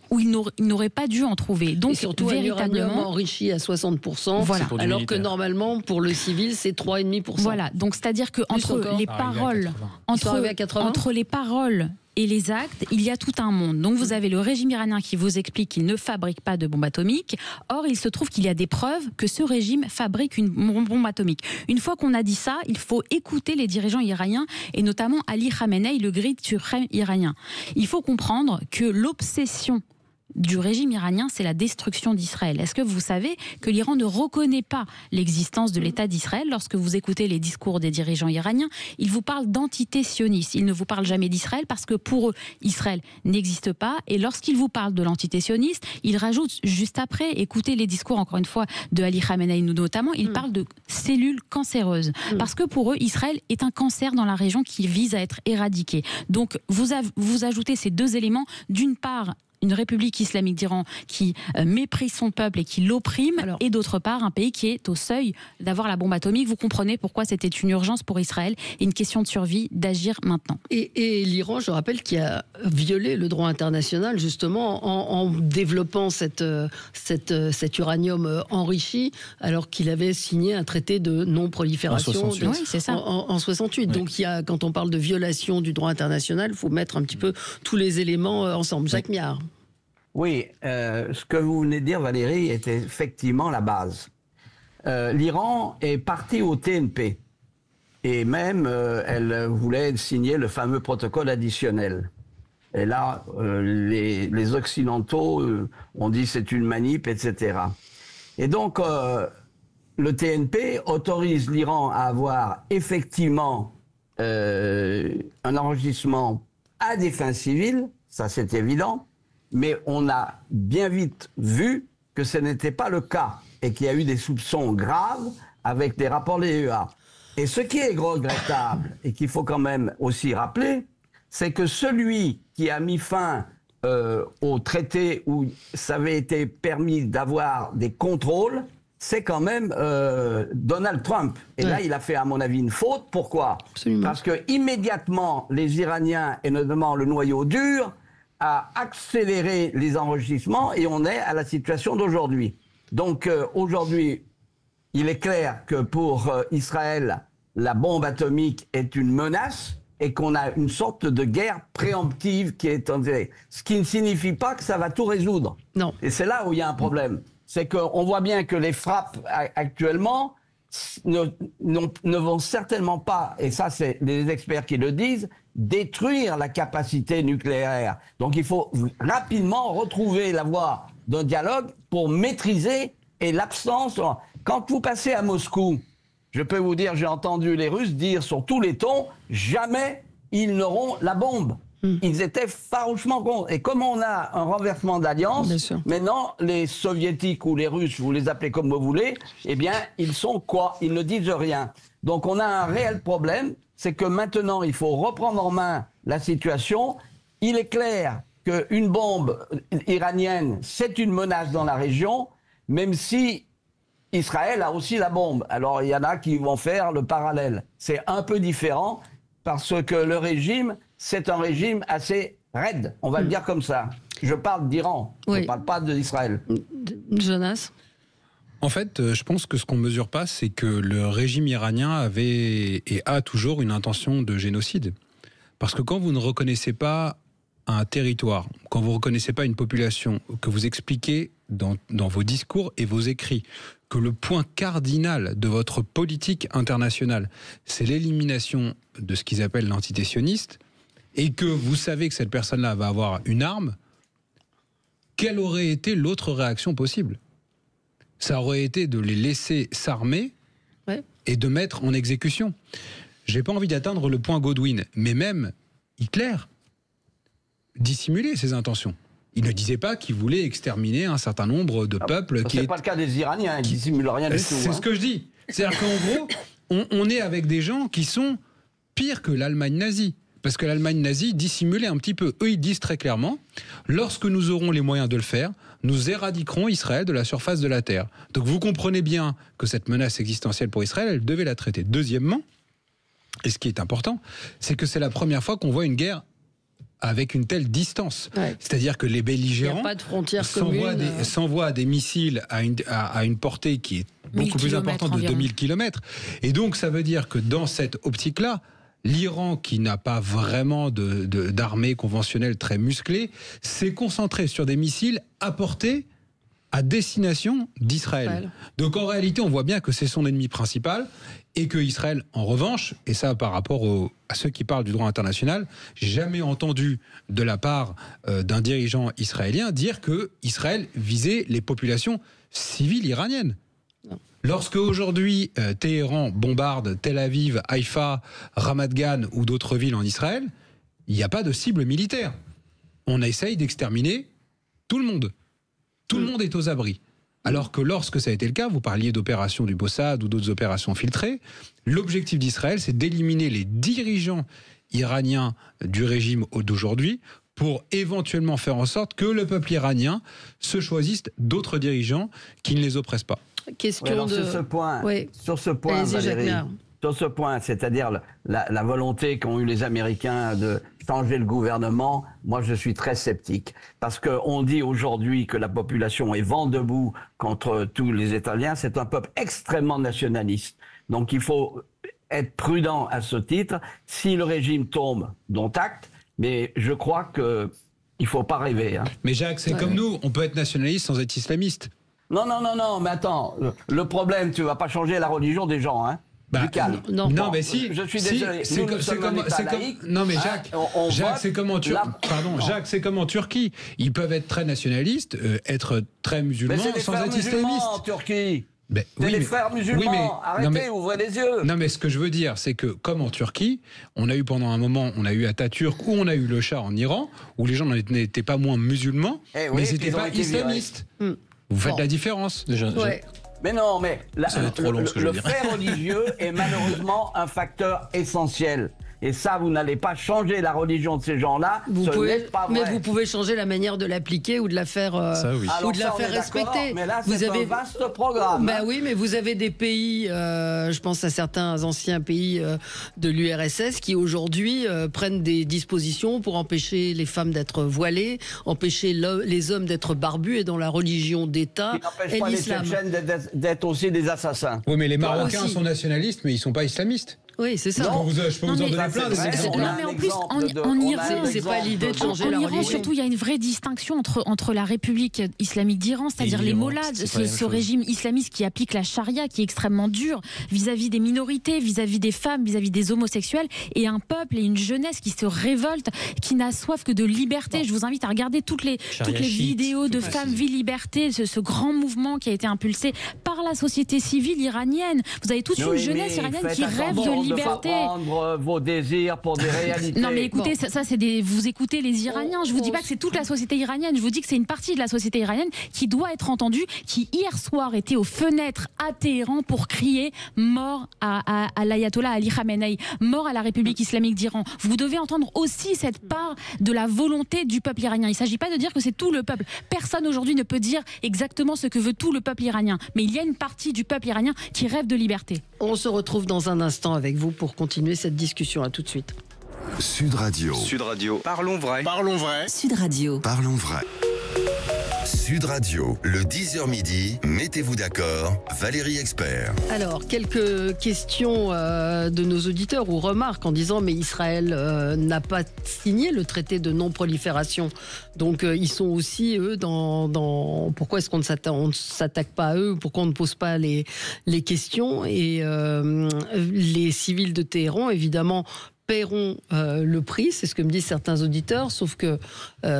où ils n'auraient pas dû en trouver. Donc, et surtout véritablement, un uranium enrichi à 60%, voilà. Alors que normalement, pour le civil, c'est 3,5%. Voilà, donc c'est-à-dire que entre les paroles, entre les paroles et les actes, il y a tout un monde. Donc vous avez le régime iranien qui vous explique qu'il ne fabrique pas de bombe atomique. Or, il se trouve qu'il y a des preuves que ce régime fabrique une bombe atomique. Une fois qu'on a dit ça, il faut écouter les dirigeants iraniens, et notamment Ali Khamenei, le guide suprême iranien. Il faut comprendre que l'obsession du régime iranien, c'est la destruction d'Israël. Est-ce que vous savez que l'Iran ne reconnaît pas l'existence de l'État d'Israël? Lorsque vous écoutez les discours des dirigeants iraniens, ils vous parlent d'entité sioniste. Ils ne vous parlent jamais d'Israël parce que pour eux, Israël n'existe pas. Et lorsqu'ils vous parlent de l'entité sioniste, ils rajoutent juste après, écoutez les discours encore une fois de Ali Khamenei notamment, ils parlent de cellules cancéreuses. Parce que pour eux, Israël est un cancer dans la région qui vise à être éradiqué. Donc vous ajoutez ces deux éléments, d'une part, une république islamique d'Iran qui méprise son peuple et qui l'opprime, et d'autre part un pays qui est au seuil d'avoir la bombe atomique. Vous comprenez pourquoi c'était une urgence pour Israël et une question de survie d'agir maintenant. Et l'Iran, je rappelle, qui a violé le droit international justement en développant cet uranium enrichi, alors qu'il avait signé un traité de non-prolifération en 68. Oui, c'est ça. En 68. Oui. Donc quand on parle de violation du droit international, il faut mettre un petit peu tous les éléments ensemble. Jacques Miard. Oui, ce que vous venez de dire, Valérie, est effectivement la base. L'Iran est parti au TNP et même elle voulait signer le fameux protocole additionnel. Et là, les Occidentaux ont dit c'est une manip, etc. Et donc, le TNP autorise l'Iran à avoir effectivement un enregistrement à des fins civiles, ça c'est évident. Mais on a bien vite vu que ce n'était pas le cas et qu'il y a eu des soupçons graves avec des rapports l'EEA. Et ce qui est regrettable et qu'il faut quand même aussi rappeler, c'est que celui qui a mis fin au traité où ça avait été permis d'avoir des contrôles, c'est quand même Donald Trump. Et là, il a fait, à mon avis, une faute. Pourquoi ? Absolument. Parce que immédiatement, les Iraniens, et notamment le noyau dur, a accéléré les enregistrements et on est à la situation d'aujourd'hui. Donc aujourd'hui, il est clair que pour Israël, la bombe atomique est une menace et qu'on a une sorte de guerre préemptive qui est entrée. Ce qui ne signifie pas que ça va tout résoudre. Non. Et c'est là où il y a un problème. C'est qu'on voit bien que les frappes actuellement ne vont certainement pas, et ça c'est les experts qui le disent, détruire la capacité nucléaire. Donc il faut rapidement retrouver la voie d'un dialogue pour maîtriser et l'absence. Quand vous passez à Moscou, je peux vous dire, j'ai entendu les Russes dire sur tous les tons, jamais ils n'auront la bombe. Ils étaient farouchement contre. Et comme on a un renversement d'alliance, maintenant, les soviétiques ou les Russes, vous les appelez comme vous voulez, eh bien, ils sont quoi? Ils ne disent rien. Donc on a un réel problème, c'est que maintenant, il faut reprendre en main la situation. Il est clair qu'une bombe iranienne, c'est une menace dans la région, même si Israël a aussi la bombe. Alors, il y en a qui vont faire le parallèle. C'est un peu différent, parce que le régime, c'est un régime assez raide, on va le dire comme ça. Je parle d'Iran, je ne parle pas d'Israël. Jonas ? En fait, je pense que ce qu'on ne mesure pas, c'est que le régime iranien avait et a toujours une intention de génocide. Parce que quand vous ne reconnaissez pas un territoire, quand vous ne reconnaissez pas une population, que vous expliquez dans vos discours et vos écrits que le point cardinal de votre politique internationale, c'est l'élimination de ce qu'ils appellent l'entité sioniste, et que vous savez que cette personne-là va avoir une arme, quelle aurait été l'autre réaction possible ? Ça aurait été de les laisser s'armer et de mettre en exécution. J'ai pas envie d'atteindre le point Godwin, mais même Hitler dissimulait ses intentions. Il ne disait pas qu'il voulait exterminer un certain nombre de peuples. C'est pas le cas des Iraniens, ils ne dissimulent rien du tout. C'est ce que je dis. C'est-à-dire qu'en gros, on est avec des gens qui sont pires que l'Allemagne nazie. Parce que l'Allemagne nazie dissimulait un petit peu. Eux, ils disent très clairement, lorsque nous aurons les moyens de le faire, nous éradiquerons Israël de la surface de la Terre. Donc vous comprenez bien que cette menace existentielle pour Israël, elle devait la traiter. Deuxièmement, et ce qui est important, c'est que c'est la première fois qu'on voit une guerre avec une telle distance. C'est-à-dire que les belligérants s'envoient des missiles à une portée qui est beaucoup plus importante de 2000 km. Et donc ça veut dire que dans cette optique-là, l'Iran, qui n'a pas vraiment d'armée conventionnelle très musclée, s'est concentré sur des missiles à portée à destination d'Israël. Donc en réalité, on voit bien que c'est son ennemi principal et que Israël, en revanche, et ça par rapport à ceux qui parlent du droit international, j'ai jamais entendu de la part d'un dirigeant israélien dire que Israël visait les populations civiles iraniennes. Non. Lorsque aujourd'hui Téhéran bombarde Tel Aviv, Haïfa, Ramat Gan ou d'autres villes en Israël, il n'y a pas de cible militaire. On essaye d'exterminer tout le monde. Tout le monde est aux abris. Alors que lorsque ça a été le cas, vous parliez d'opérations du Mossad ou d'autres opérations filtrées, l'objectif d'Israël, c'est d'éliminer les dirigeants iraniens du régime d'aujourd'hui pour éventuellement faire en sorte que le peuple iranien se choisisse d'autres dirigeants qui ne les oppressent pas. Question de... Sur ce point, Valérie, sur ce point, c'est-à-dire la volonté qu'ont eu les Américains de changer le gouvernement, moi je suis très sceptique. Parce qu'on dit aujourd'hui que la population est vent debout contre tous les Italiens, c'est un peuple extrêmement nationaliste. Donc il faut être prudent à ce titre. Si le régime tombe, dont acte, mais je crois qu'il ne faut pas rêver. Hein. Mais Jacques, c'est comme nous, on peut être nationaliste sans être islamiste. Non, mais attends, le problème, tu ne vas pas changer la religion des gens, hein. Du calme. Non, mais si. Je suis désolé. Non, mais Jacques, c'est comme en Turquie. Pardon, Jacques, c'est comme en Turquie. Ils peuvent être très nationalistes, être très musulmans, sans être islamistes. En Turquie. C'est les frères musulmans. Arrêtez, ouvrez les yeux. Non, mais ce que je veux dire, c'est que comme en Turquie, on a eu pendant un moment, on a eu Atatürk ou on a eu le Shah en Iran, où les gens n'étaient pas moins musulmans, mais ils n'étaient pas islamistes. Vous faites la différence. Mais non, mais le fait religieux est malheureusement un facteur essentiel. Et ça, vous n'allez pas changer la religion de ces gens-là. Ce n'est pas vrai. Mais vous pouvez changer la manière de l'appliquer ou de la faire, respecter. Mais là, c'est un vaste programme. Ben oui, mais vous avez des pays, je pense à certains anciens pays de l'URSS qui aujourd'hui prennent des dispositions pour empêcher les femmes d'être voilées, empêcher les hommes d'être barbus et dans la religion d'État et l'islam. Qui n'empêche pas les Tchétchènes d'être aussi des assassins. Oui, mais les Marocains sont nationalistes, mais ils ne sont pas islamistes. Oui, c'est ça. Je peux vous en donner plein des exemples. Non, mais en plus, en Iran, c'est pas l'idée de changer la religion. Surtout, il y a une vraie distinction entre la République islamique d'Iran, c'est-à-dire les mollahs, ce régime islamiste qui applique la charia, qui est extrêmement dur vis-à-vis des minorités, vis-à-vis des femmes, vis-à-vis des homosexuels, et un peuple et une jeunesse qui se révolte, qui n'a soif que de liberté. Je vous invite à regarder toutes les vidéos de femmes, vie, liberté, ce grand mouvement qui a été impulsé par la société civile iranienne. Vous avez toute une jeunesse iranienne qui rêve de liberté. De pas prendre vos désirs pour des réalités. Non mais écoutez, ça c'est vous écoutez les Iraniens. Je vous dis pas que c'est toute la société iranienne. Je vous dis que c'est une partie de la société iranienne qui doit être entendue, qui hier soir était aux fenêtres à Téhéran pour crier mort à l'ayatollah Ali Khamenei, mort à la République islamique d'Iran. Vous devez entendre aussi cette part de la volonté du peuple iranien. Il ne s'agit pas de dire que c'est tout le peuple. Personne aujourd'hui ne peut dire exactement ce que veut tout le peuple iranien. Mais il y a une partie du peuple iranien qui rêve de liberté. On se retrouve dans un instant avec vous pour continuer cette discussion. À tout de suite. Sud Radio. Sud Radio. Parlons vrai. Parlons vrai. Sud Radio. Parlons vrai. Sud Radio, le 10h midi, mettez-vous d'accord, Valérie Expert. Alors, quelques questions de nos auditeurs ou remarques en disant mais Israël n'a pas signé le traité de non-prolifération. Donc, ils sont aussi, eux, dans pourquoi est-ce qu'on ne s'attaque pas à eux, pourquoi on ne pose pas les questions. Et les civils de Téhéran, évidemment, paieront le prix, c'est ce que me disent certains auditeurs, sauf que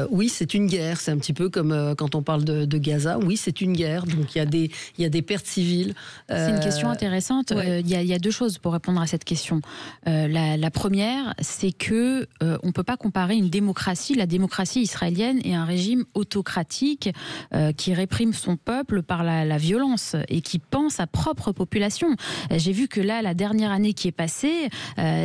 oui, c'est une guerre, c'est un petit peu comme quand on parle de Gaza, oui, c'est une guerre, donc il y a des pertes civiles. C'est une question intéressante, il y a deux choses pour répondre à cette question. La première, c'est que on ne peut pas comparer une démocratie, la démocratie israélienne, et un régime autocratique qui réprime son peuple par la violence et qui pense sa propre population. J'ai vu que là, la dernière année qui est passée,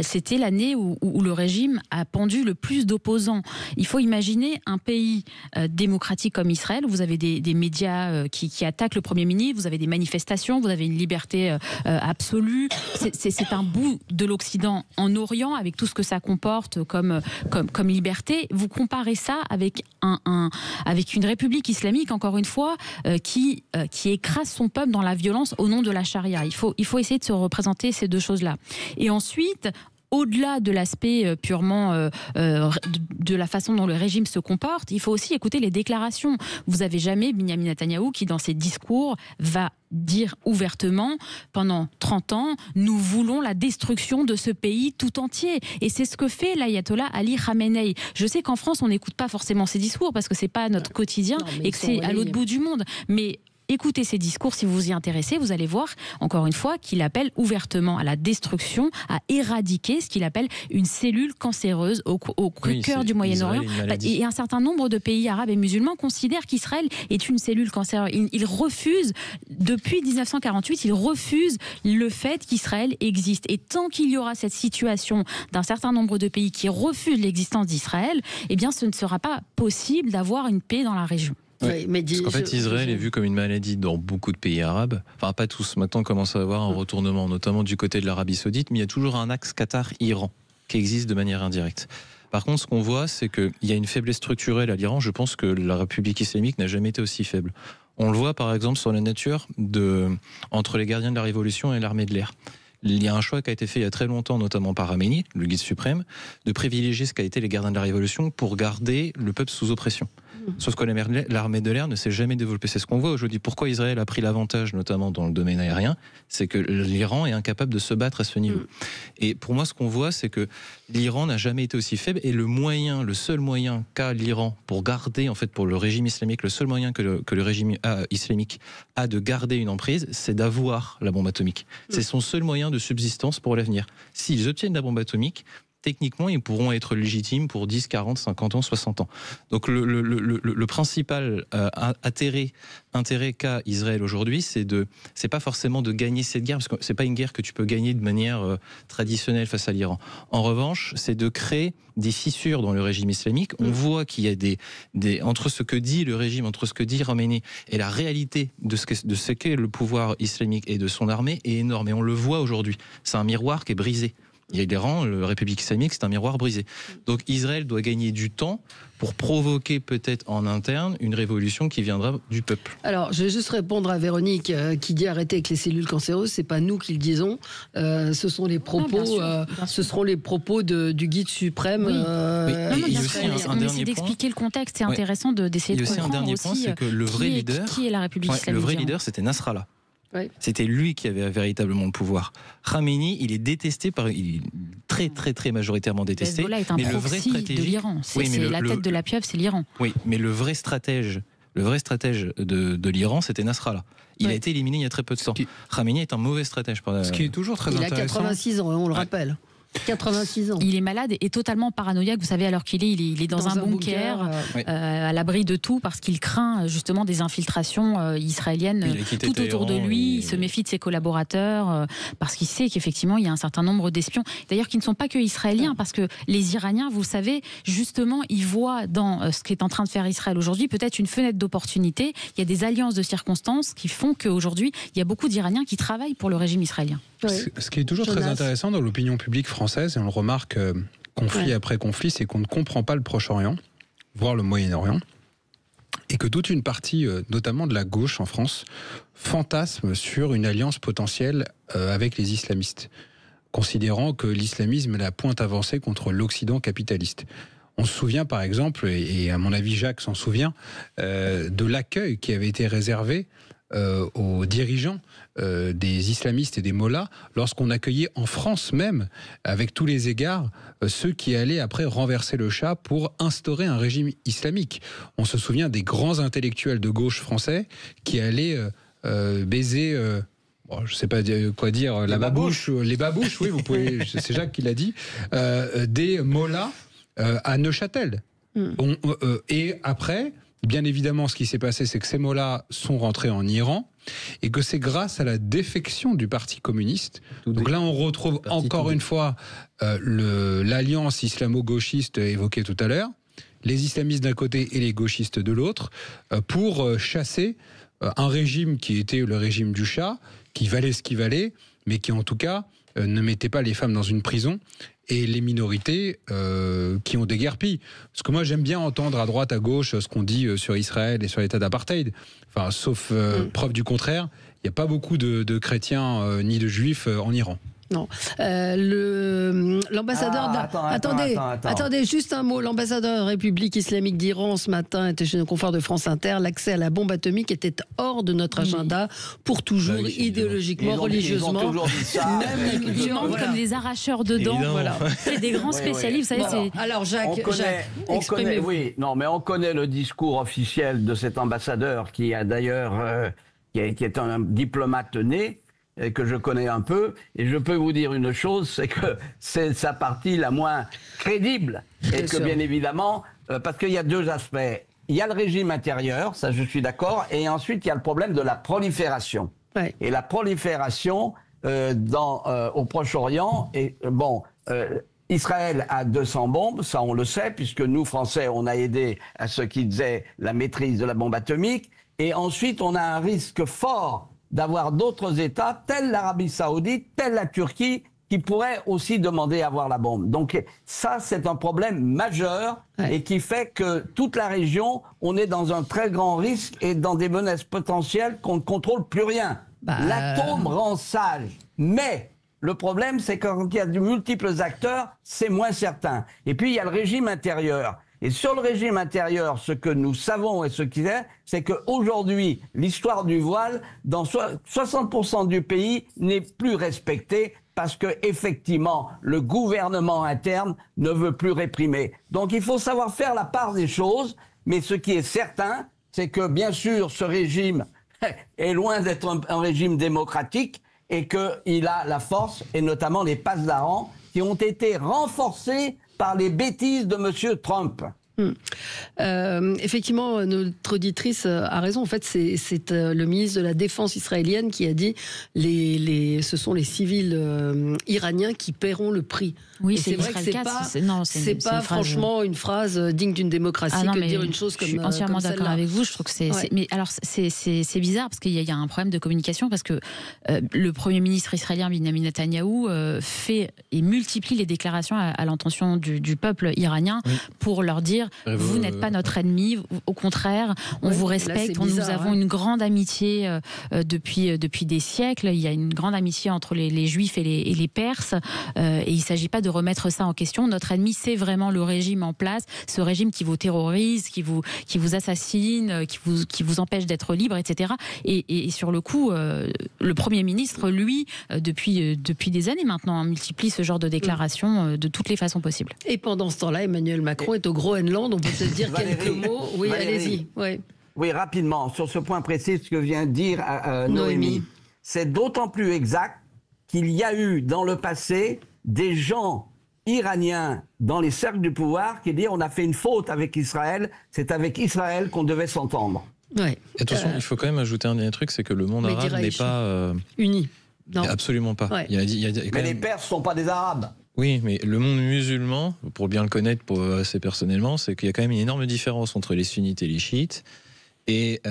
c'était l'année où le régime a pendu le plus d'opposants. Il faut imaginer un pays démocratique comme Israël, où vous avez des médias qui attaquent le Premier ministre, vous avez des manifestations, vous avez une liberté absolue. C'est un bout de l'Occident en Orient, avec tout ce que ça comporte comme liberté. Vous comparez ça avec avec une république islamique, encore une fois, qui écrase son peuple dans la violence au nom de la charia. Il faut essayer de se représenter ces deux choses-là. Et ensuite, au-delà de l'aspect purement de la façon dont le régime se comporte, il faut aussi écouter les déclarations. Vous n'avez jamais Benyamin Netanyahou qui, dans ses discours, va dire ouvertement, pendant 30 ans, nous voulons la destruction de ce pays tout entier. Et c'est ce que fait l'ayatollah Ali Khamenei. Je sais qu'en France, on n'écoute pas forcément ces discours parce que c'est pas notre quotidien et que c'est à l'autre bout du monde. Mais écoutez ces discours, si vous vous y intéressez, vous allez voir, encore une fois, qu'il appelle ouvertement à la destruction, à éradiquer ce qu'il appelle une cellule cancéreuse au cœur du Moyen-Orient. Et un certain nombre de pays arabes et musulmans considèrent qu'Israël est une cellule cancéreuse. Ils refusent, depuis 1948, ils refusent le fait qu'Israël existe. Et tant qu'il y aura cette situation d'un certain nombre de pays qui refusent l'existence d'Israël, eh bien, ce ne sera pas possible d'avoir une paix dans la région. Ouais, parce qu'en fait, Israël est vu comme une maladie dans beaucoup de pays arabes. Enfin, pas tous. Maintenant, on commence à avoir un retournement, notamment du côté de l'Arabie Saoudite. Mais il y a toujours un axe Qatar-Iran qui existe de manière indirecte. Par contre, ce qu'on voit, c'est qu'il y a une faiblesse structurelle à l'Iran. Je pense que la République islamique n'a jamais été aussi faible. On le voit, par exemple, sur la nature entre les gardiens de la Révolution et l'armée de l'air. Il y a un choix qui a été fait il y a très longtemps, notamment par Khamenei, le guide suprême, de privilégier ce qu'a été les gardiens de la Révolution pour garder le peuple sous oppression. Sauf que l'armée de l'air ne s'est jamais développée. C'est ce qu'on voit aujourd'hui. Pourquoi Israël a pris l'avantage, notamment dans le domaine aérien, c'est que l'Iran est incapable de se battre à ce niveau. Et pour moi, ce qu'on voit, c'est que l'Iran n'a jamais été aussi faible. Et le seul moyen qu'a l'Iran pour garder, en fait, pour le régime islamique, le seul moyen que le régime islamique a de garder une emprise, c'est d'avoir la bombe atomique. C'est son seul moyen de subsistance pour l'avenir. S'ils obtiennent la bombe atomique, techniquement, ils pourront être légitimes pour 10, 40, 50 ans, 60 ans. Donc le principal intérêt qu'a Israël aujourd'hui, c'est pas forcément de gagner cette guerre, parce que c'est pas une guerre que tu peux gagner de manière traditionnelle face à l'Iran. En revanche, c'est de créer des fissures dans le régime islamique. On voit qu'il y a entre ce que dit le régime, entre ce que dit Khamenei et la réalité de ce qu'est le pouvoir islamique et de son armée est énorme. Et on le voit aujourd'hui. C'est un miroir qui est brisé. Il y a l'Iran, la République islamique, c'est un miroir brisé. Donc Israël doit gagner du temps pour provoquer peut-être en interne une révolution qui viendra du peuple. Alors, je vais juste répondre à Véronique qui dit arrêter avec les cellules cancéreuses. C'est pas nous qui le disons. Ce sont les propos. Bien sûr. Ce seront les propos du guide suprême. On essaie d'expliquer le contexte. C'est intéressant d'essayer de comprendre. Il y a aussi un dernier point, c'est que le vrai leader, qui est la République islamique. Le vrai leader, c'était Nasrallah. Oui. C'était lui qui avait véritablement le pouvoir. Khamenei, il est très très très majoritairement détesté. Hezbollah est un proxy de l'Iran. La tête de la pieuvre, c'est l'Iran. Oui, mais le vrai stratège de l'Iran, c'était Nasrallah. Il a été éliminé il y a très peu de temps. Khamenei est un mauvais stratège. Ce qui est toujours très intéressant. Il a 86 ans, on le rappelle. 86 ans. Il est malade et totalement paranoïaque. Vous savez, alors qu'il il est dans un bunker à l'abri de tout parce qu'il craint justement des infiltrations israéliennes tout autour de lui. Il se méfie de ses collaborateurs parce qu'il sait qu'effectivement, il y a un certain nombre d'espions. D'ailleurs, qui ne sont pas que israéliens parce que les Iraniens, vous savez, justement, ils voient dans ce qu'est en train de faire Israël aujourd'hui peut-être une fenêtre d'opportunité. Il y a des alliances de circonstances qui font qu'aujourd'hui, il y a beaucoup d'Iraniens qui travaillent pour le régime israélien. Ce qui est toujours très intéressant dans l'opinion publique française, et on le remarque conflit après conflit, c'est qu'on ne comprend pas le Proche-Orient, voire le Moyen-Orient, et que toute une partie, notamment de la gauche en France, fantasme sur une alliance potentielle avec les islamistes, considérant que l'islamisme est la pointe avancée contre l'Occident capitaliste. On se souvient par exemple, et à mon avis Jacques s'en souvient, de l'accueil qui avait été réservé aux dirigeants des islamistes et des mollahs lorsqu'on accueillait en France même, avec tous les égards, ceux qui allaient après renverser le Shah pour instaurer un régime islamique. On se souvient des grands intellectuels de gauche français qui allaient baiser... je ne sais pas quoi dire, les babouches, oui, vous pouvez, c'est Jacques qui l'a dit, des mollahs à Neuchâtel. Et après... Bien évidemment, ce qui s'est passé, c'est que ces mollahs sont rentrés en Iran et que c'est grâce à la défection du Parti communiste. Donc là, on retrouve encore une fois l'alliance islamo-gauchiste évoquée tout à l'heure, les islamistes d'un côté et les gauchistes de l'autre, pour chasser un régime qui était le régime du Shah, qui valait ce qu'il valait, mais qui en tout cas ne mettait pas les femmes dans une prison, et les minorités qui ont déguerpi. Parce que moi, j'aime bien entendre à droite, à gauche, ce qu'on dit sur Israël et sur l'état d'apartheid. Enfin, sauf preuve du contraire, il n'y a pas beaucoup de chrétiens ni de juifs en Iran. Non. L'ambassadeur... Attendez, juste un mot. L'ambassadeur de la République islamique d'Iran, ce matin, était chez nos confrères de France Inter. L'accès à la bombe atomique était hors de notre agenda pour toujours, idéologiquement, religieusement. Ils ont toujours dit ça. Même la culture, comme des arracheurs de dents. Voilà. C'est des grands spécialistes. Vous savez, alors, Jacques, on connaît le discours officiel de cet ambassadeur qui a d'ailleurs... qui est un diplomate né, que je connais un peu, et je peux vous dire une chose, c'est que c'est sa partie la moins crédible, et que bien évidemment, parce qu'il y a deux aspects. Il y a le régime intérieur, ça je suis d'accord, et ensuite il y a le problème de la prolifération. Ouais. Et la prolifération au Proche-Orient, et Israël a 200 bombes, ça on le sait, puisque nous, Français, on a aidé à ce qui disait la maîtrise de la bombe atomique, et ensuite on a un risque fort d'avoir d'autres États, tels l'Arabie Saoudite, tels la Turquie, qui pourraient aussi demander à avoir la bombe. Donc ça, c'est un problème majeur et qui fait que toute la région, on est dans un très grand risque et dans des menaces potentielles qu'on ne contrôle plus rien. L'atome rend sage, mais le problème, c'est que quand il y a de multiples acteurs, c'est moins certain. Et puis, il y a le régime intérieur. Et sur le régime intérieur, ce que nous savons et ce qu'il est, c'est qu'aujourd'hui, l'histoire du voile, dans 60% du pays, n'est plus respectée parce que, effectivement, le gouvernement interne ne veut plus réprimer. Donc, il faut savoir faire la part des choses, mais ce qui est certain, c'est que, bien sûr, ce régime est loin d'être un régime démocratique et qu'il a la force, et notamment les passes d'Aran, qui ont été renforcées par les bêtises de M. Trump. Effectivement, notre auditrice a raison. En fait, c'est le ministre de la Défense israélienne qui a dit ce sont les civils iraniens qui paieront le prix. Oui, c'est vrai que c'est pas franchement une phrase digne d'une démocratie que de dire une chose comme celle-là. Je suis entièrement d'accord avec vous. Je trouve que mais alors c'est bizarre parce qu'il y a un problème de communication parce que le Premier ministre israélien Benjamin Netanyahou fait et multiplie les déclarations à l'intention du peuple iranien pour leur dire vous n'êtes pas notre ennemi, au contraire, on vous respecte, nous avons une grande amitié depuis des siècles, il y a une grande amitié entre les Juifs et les Perses, et il ne s'agit pas de remettre ça en question. Notre ennemi, c'est vraiment le régime en place, ce régime qui vous terrorise, qui vous assassine, qui vous empêche d'être libre, etc. Et sur le coup, le Premier ministre, lui, depuis des années maintenant, multiplie ce genre de déclarations de toutes les façons possibles. Et pendant ce temps-là, Emmanuel Macron est au Groenland. On peut peut-être dire quelques mots. Oui, allez-y. Oui, rapidement, sur ce point précis, ce que vient de dire Noémie. C'est d'autant plus exact qu'il y a eu dans le passé des gens iraniens dans les cercles du pouvoir qui disent on a fait une faute avec Israël, c'est avec Israël qu'on devait s'entendre. Ouais. Attention, il faut quand même ajouter un dernier truc, c'est que le monde arabe n'est pas uni. Non. Absolument pas. Ouais. Mais les Perses ne sont pas des Arabes. Oui, mais le monde musulman, pour bien le connaître assez personnellement, c'est qu'il y a quand même une énorme différence entre les sunnites et les chiites. Et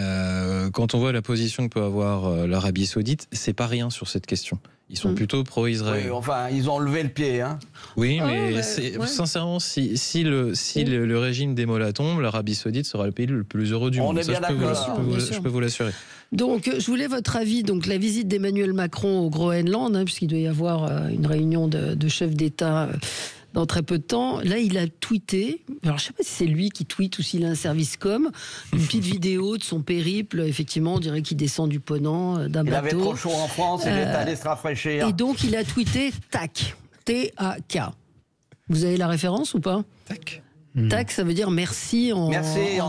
quand on voit la position que peut avoir l'Arabie Saoudite, c'est pas rien sur cette question. Ils sont plutôt pro-Israël. Oui, enfin, ils ont levé le pied, hein. Oui, mais sincèrement, si le régime démol la tombe, l'Arabie Saoudite sera le pays le plus heureux du monde. On est bien d'accord. Je peux vous l'assurer. Donc, je voulais votre avis. Donc, la visite d'Emmanuel Macron au Groenland, puisqu'il doit y avoir une réunion de chefs d'État dans très peu de temps. Là, il a tweeté. Alors, je ne sais pas si c'est lui qui tweet ou s'il a un service com. Une petite vidéo de son périple. Effectivement, on dirait qu'il descend du Ponant d'un bateau. Il avait trop chaud en France, il est allé se rafraîchir. Et donc, il a tweeté TAC. T-A-K. Vous avez la référence ou pas? TAC. TAC, ça veut dire merci en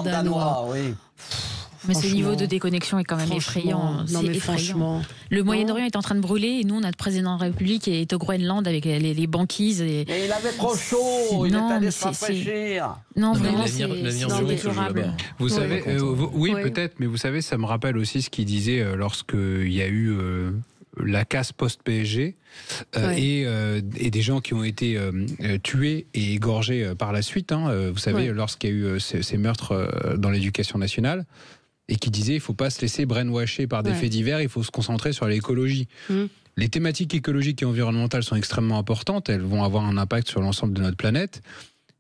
danois. Oui. Mais ce niveau de déconnexion est quand même effrayant. Non, mais franchement. Le Moyen-Orient est en train de brûler et nous, notre président de la République est au Groenland avec les banquises. Et il avait trop chaud, il est allé se rafraîchir. Non, vraiment, c'est déplorable. Vous savez, oui, peut-être, mais vous savez, ça me rappelle aussi ce qu'il disait lorsqu'il y a eu la casse post-PSG et des gens qui ont été tués et égorgés par la suite. Vous savez, lorsqu'il y a eu ces meurtres dans l'éducation nationale. Et qui disait il ne faut pas se laisser brainwasher par des faits divers, il faut se concentrer sur l'écologie. Les thématiques écologiques et environnementales sont extrêmement importantes, elles vont avoir un impact sur l'ensemble de notre planète,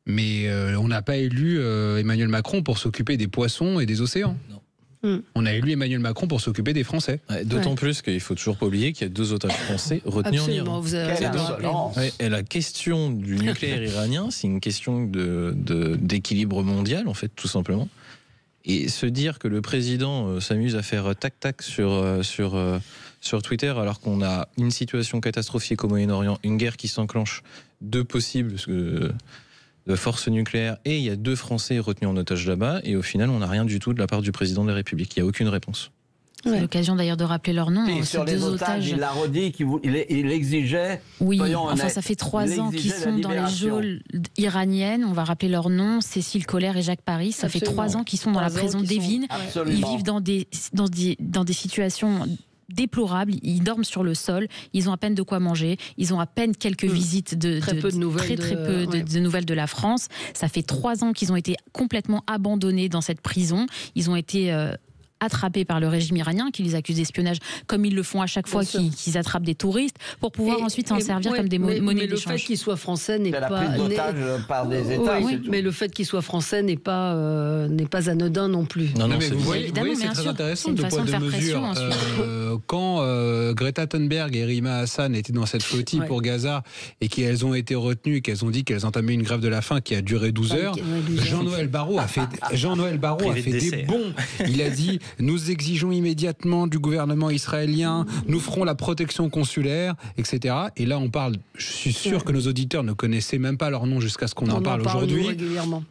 mais on n'a pas élu Emmanuel Macron pour s'occuper des poissons et des océans. Non. On a élu Emmanuel Macron pour s'occuper des Français. D'autant plus qu'il ne faut toujours pas oublier qu'il y a 2 otages français retenus en Iran. Vous avez Et la question du nucléaire iranien, c'est une question d'équilibre mondial, en fait, tout simplement. Et se dire que le président s'amuse à faire tac-tac sur Twitter, alors qu'on a une situation catastrophique au Moyen-Orient, une guerre qui s'enclenche, 2 possibles de forces nucléaires, et il y a 2 Français retenus en otage là-bas, et au final, on n'a rien du tout de la part du président de la République. Il n'y a aucune réponse. C'est l'occasion d'ailleurs de rappeler leur nom. Et sur les otages, il a redit qu'il exigeait. Oui, enfin ça fait 3 ans qu'ils sont dans les geôles iraniennes. On va rappeler leur nom, Cécile Collère et Jacques Paris. Ça fait 3 ans qu'ils sont dans la prison d'Evin. Ils vivent dans des situations déplorables, ils dorment sur le sol, ils ont à peine de quoi manger, ils ont à peine quelques visites très peu de nouvelles de la France. Ça fait 3 ans qu'ils ont été complètement abandonnés dans cette prison. Ils ont été attrapés par le régime iranien qui les accuse d'espionnage, comme ils le font à chaque fois qu'ils attrapent des touristes, pour pouvoir ensuite s'en servir comme des monnaies d'échange. Mais le fait qu'ils soient français n'est pas... la prise d'otage par des États. Mais le fait qu'ils soient français n'est pas anodin non plus. Non, mais vous voyez, c'est très intéressant de poids de mesure. Quand Greta Thunberg et Rima Hassan étaient dans cette flottille pour Gaza et qu'elles ont été retenues et qu'elles ont dit qu'elles entamaient une grève de la faim qui a duré 12 heures, Jean-Noël Barrot a fait des bons. Il a dit: nous exigeons immédiatement du gouvernement israélien, nous ferons la protection consulaire, etc. Et là, on parle, je suis sûr que nos auditeurs ne connaissaient même pas leur nom jusqu'à ce qu'on en parle aujourd'hui.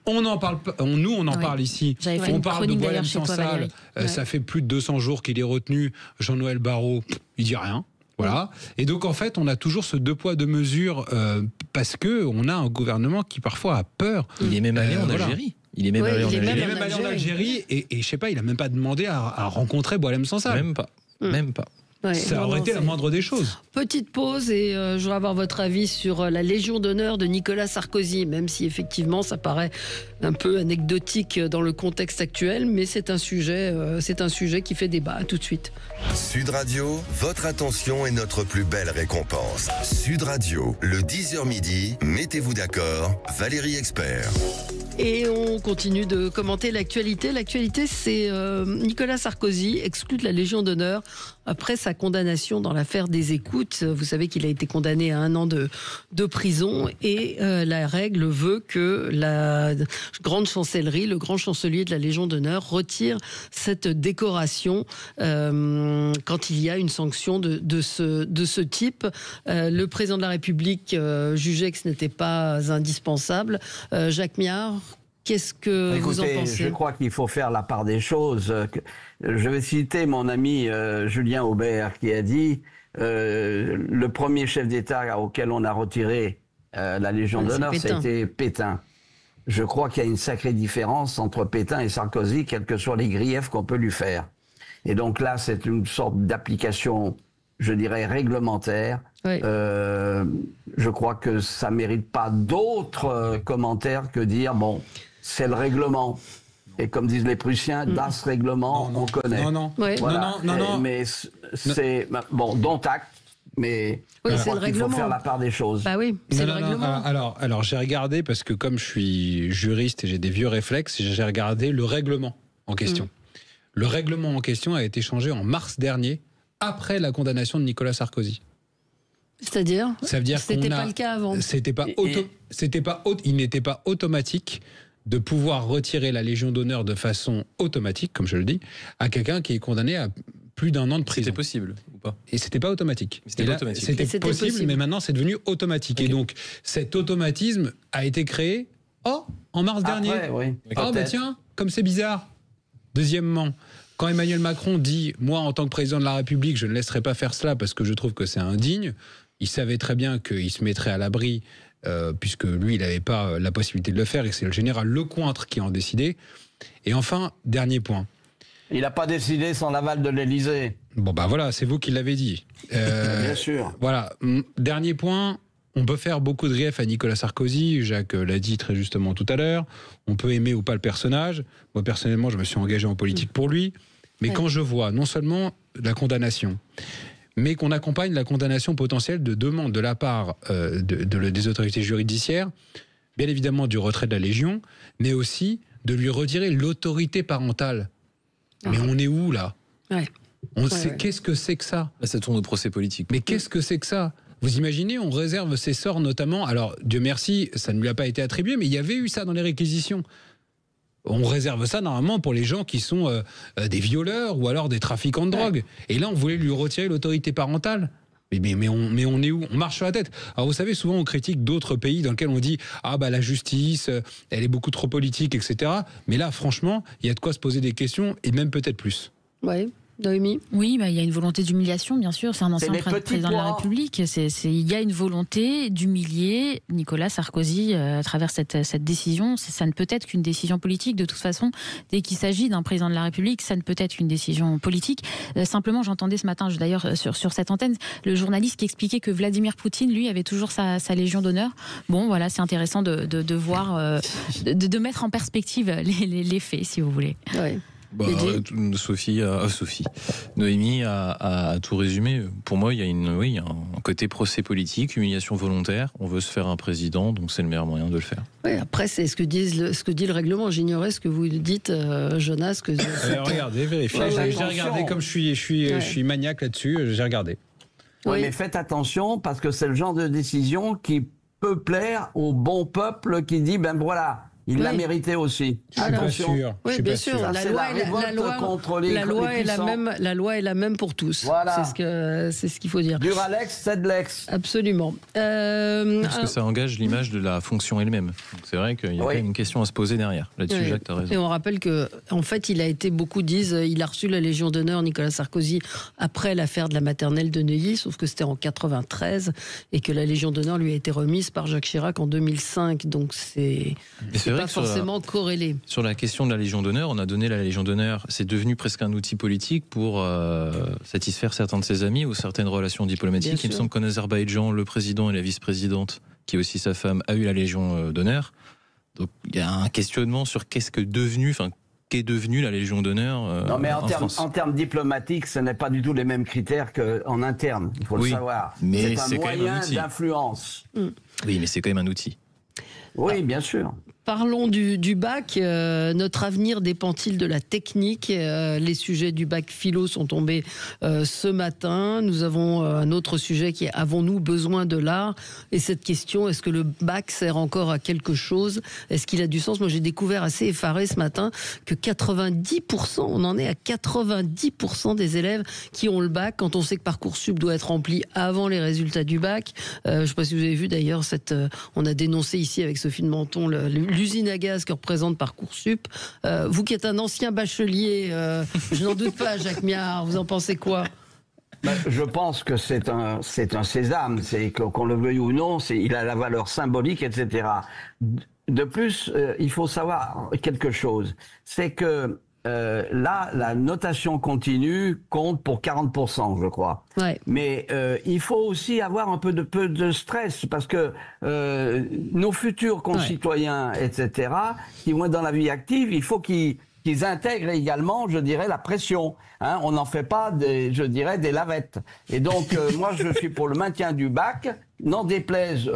On en parle, on en parle ici. On parle de Boualem Sansal, ça fait plus de 200 jours qu'il est retenu. Jean-Noël Barrot, il dit rien. Voilà. Et donc, en fait, on a toujours ce 2 poids 2 mesures parce qu'on a un gouvernement qui parfois a peur. Il est même allé en Algérie. Il est même allé en Algérie et je sais pas, il a même pas demandé à rencontrer Boualem Sansal. Même pas. Ça aurait été la moindre des choses. Petite pause et je voudrais avoir votre avis sur la Légion d'honneur de Nicolas Sarkozy, même si effectivement ça paraît un peu anecdotique dans le contexte actuel, mais c'est un sujet qui fait débat. À tout de suite. Sud Radio, votre attention est notre plus belle récompense. Sud Radio, le 10h midi, mettez-vous d'accord, Valérie Expert. Et on continue de commenter l'actualité. L'actualité, c'est Nicolas Sarkozy exclu de la Légion d'honneur après sa condamnation dans l'affaire des écoutes. Vous savez qu'il a été condamné à 1 an de prison et la règle veut que la grande chancellerie, le grand chancelier de la Légion d'honneur retire cette décoration quand il y a une sanction de ce type. Le président de la République jugeait que ce n'était pas indispensable. Jacques Miard, qu'est-ce que vous en pensez ? Je crois qu'il faut faire la part des choses. Je vais citer mon ami Julien Aubert qui a dit le premier chef d'État auquel on a retiré la Légion d'honneur, ça a été Pétain. Je crois qu'il y a une sacrée différence entre Pétain et Sarkozy, quels que soient les griefs qu'on peut lui faire. Et donc là, c'est une sorte d'application, je dirais, réglementaire. Oui. Je crois que ça ne mérite pas d'autres commentaires que dire, bon, c'est le règlement. Et comme disent les Prussiens, das règlement, on connaît. Non. Mais c'est... Bon, dont acte. Mais oui, c'est le règlement. Il faut faire la part des choses. Bah oui, c'est le règlement. Alors j'ai regardé, parce que comme je suis juriste et j'ai des vieux réflexes, j'ai regardé le règlement en question. Le règlement en question a été changé en mars dernier, après la condamnation de Nicolas Sarkozy. C'est-à-dire ? Ça veut dire que c'était pas le cas avant. Il n'était pas automatique de pouvoir retirer la Légion d'honneur de façon automatique, comme je le dis, à quelqu'un qui est condamné à plus d'1 an de prison. C'était possible ou pas ? Et c'était pas automatique. C'était possible, mais maintenant c'est devenu automatique. Okay. Et donc cet automatisme a été créé en mars dernier. Oui. Tiens, comme c'est bizarre. Deuxièmement, quand Emmanuel Macron dit « Moi, en tant que président de la République, je ne laisserai pas faire cela parce que je trouve que c'est indigne », il savait très bien qu'il se mettrait à l'abri puisque lui, il n'avait pas la possibilité de le faire et c'est le général Lecointre qui en décidait. Et enfin, dernier point. Il n'a pas décidé sans l'aval de l'Élysée. Bon, voilà, c'est vous qui l'avez dit. Bien sûr. Voilà. Dernier point. On peut faire beaucoup de griefs à Nicolas Sarkozy, Jacques l'a dit très justement tout à l'heure. On peut aimer ou pas le personnage. Moi, personnellement, je me suis engagé en politique pour lui. Mais quand je vois non seulement la condamnation, mais qu'on accompagne la condamnation potentielle de demande de la part des autorités judiciaires, bien évidemment du retrait de la Légion, mais aussi de lui retirer l'autorité parentale. Mais on est où là? Ouais. On sait qu'est-ce que c'est que ça? Là, ça tourne au procès politique. Mais qu'est-ce que c'est que ça? Vous imaginez, on réserve ces sorts notamment, alors Dieu merci, ça ne lui a pas été attribué, mais il y avait eu ça dans les réquisitions. On réserve ça normalement pour les gens qui sont des violeurs ou alors des trafiquants de drogue. Et là, on voulait lui retirer l'autorité parentale. Mais on est où? On marche sur la tête. Alors vous savez, souvent on critique d'autres pays dans lesquels on dit ah bah la justice, elle est beaucoup trop politique, etc. Mais là, franchement, il y a de quoi se poser des questions et même peut-être plus. Oui. Noémie? Oui, il y a une volonté d'humiliation, bien sûr. C'est un ancien président de la République. Il y a une volonté d'humilier Nicolas Sarkozy à travers cette décision. Ça ne peut être qu'une décision politique. De toute façon, dès qu'il s'agit d'un président de la République, ça ne peut être qu'une décision politique. Simplement, j'entendais ce matin, d'ailleurs, sur cette antenne, le journaliste qui expliquait que Vladimir Poutine, lui, avait toujours sa Légion d'honneur. Bon, voilà, c'est intéressant de voir, de mettre en perspective les faits, si vous voulez. Oui. Noémie a tout résumé. Pour moi, il y a un côté procès politique, humiliation volontaire. On veut se faire un président, donc c'est le meilleur moyen de le faire. Oui, après, c'est ce que dit le règlement. J'ignorais ce que vous dites, Jonas. Regardez, vérifiez. J'ai regardé, comme je suis maniaque là-dessus, j'ai regardé. Oui, mais faites attention, parce que c'est le genre de décision qui peut plaire au bon peuple qui dit, ben voilà, il l'a mérité aussi. Je suis pas sûr. Oui, bien sûr. La loi est la même pour tous. Voilà. C'est ce qu'il faut dire. Duralex, Cedlex. Absolument. Parce que ça engage l'image de la fonction elle-même. Donc c'est vrai qu'il y a quand même une question à se poser derrière. Là-dessus, Jacques, tu as raison. Et on rappelle que, en fait, il a reçu la Légion d'honneur, Nicolas Sarkozy, après l'affaire de la maternelle de Neuilly, sauf que c'était en 93, et que la Légion d'honneur lui a été remise par Jacques Chirac en 2005. Donc c'est pas forcément corrélé. Sur la question de la Légion d'honneur, on a donné la Légion d'honneur, c'est devenu presque un outil politique pour satisfaire certains de ses amis ou certaines relations diplomatiques. Il me semble qu'en Azerbaïdjan, le président et la vice-présidente, qui est aussi sa femme, a eu la Légion d'honneur. Donc il y a un questionnement sur qu'est devenue la Légion d'honneur. Non, mais en termes diplomatiques, ce n'est pas du tout les mêmes critères qu'en interne, il faut le savoir. Mais c'est un moyen d'influence. Oui, mais c'est quand même un outil. Oui, bien sûr. Parlons du bac. Notre avenir dépend-il de la technique? Les sujets du bac philo sont tombés ce matin. Nous avons un autre sujet qui est: avons-nous besoin de l'art? Et cette question, est-ce que le bac sert encore à quelque chose? Est-ce qu'il a du sens? Moi, j'ai découvert assez effaré ce matin que 90%, on en est à 90% des élèves qui ont le bac, quand on sait que Parcoursup doit être rempli avant les résultats du bac. Je ne sais pas si vous avez vu d'ailleurs, on a dénoncé ici avec Sophie de Menton l'usine à gaz que représente Parcoursup. Vous qui êtes un ancien bachelier, je n'en doute pas, Jacques Miard, vous en pensez quoi? Je pense que c'est un sésame, c'est qu'on le veuille ou non, il a la valeur symbolique, etc. De plus, il faut savoir quelque chose, c'est que là, la notation continue compte pour 40%, je crois. Ouais. Mais il faut aussi avoir un peu de stress, parce que nos futurs concitoyens, etc., qui vont être dans la vie active, il faut qu'ils intègrent également, je dirais, la pression. Hein, on n'en fait pas, des lavettes. Et donc, moi, je suis pour le maintien du bac, n'en déplaise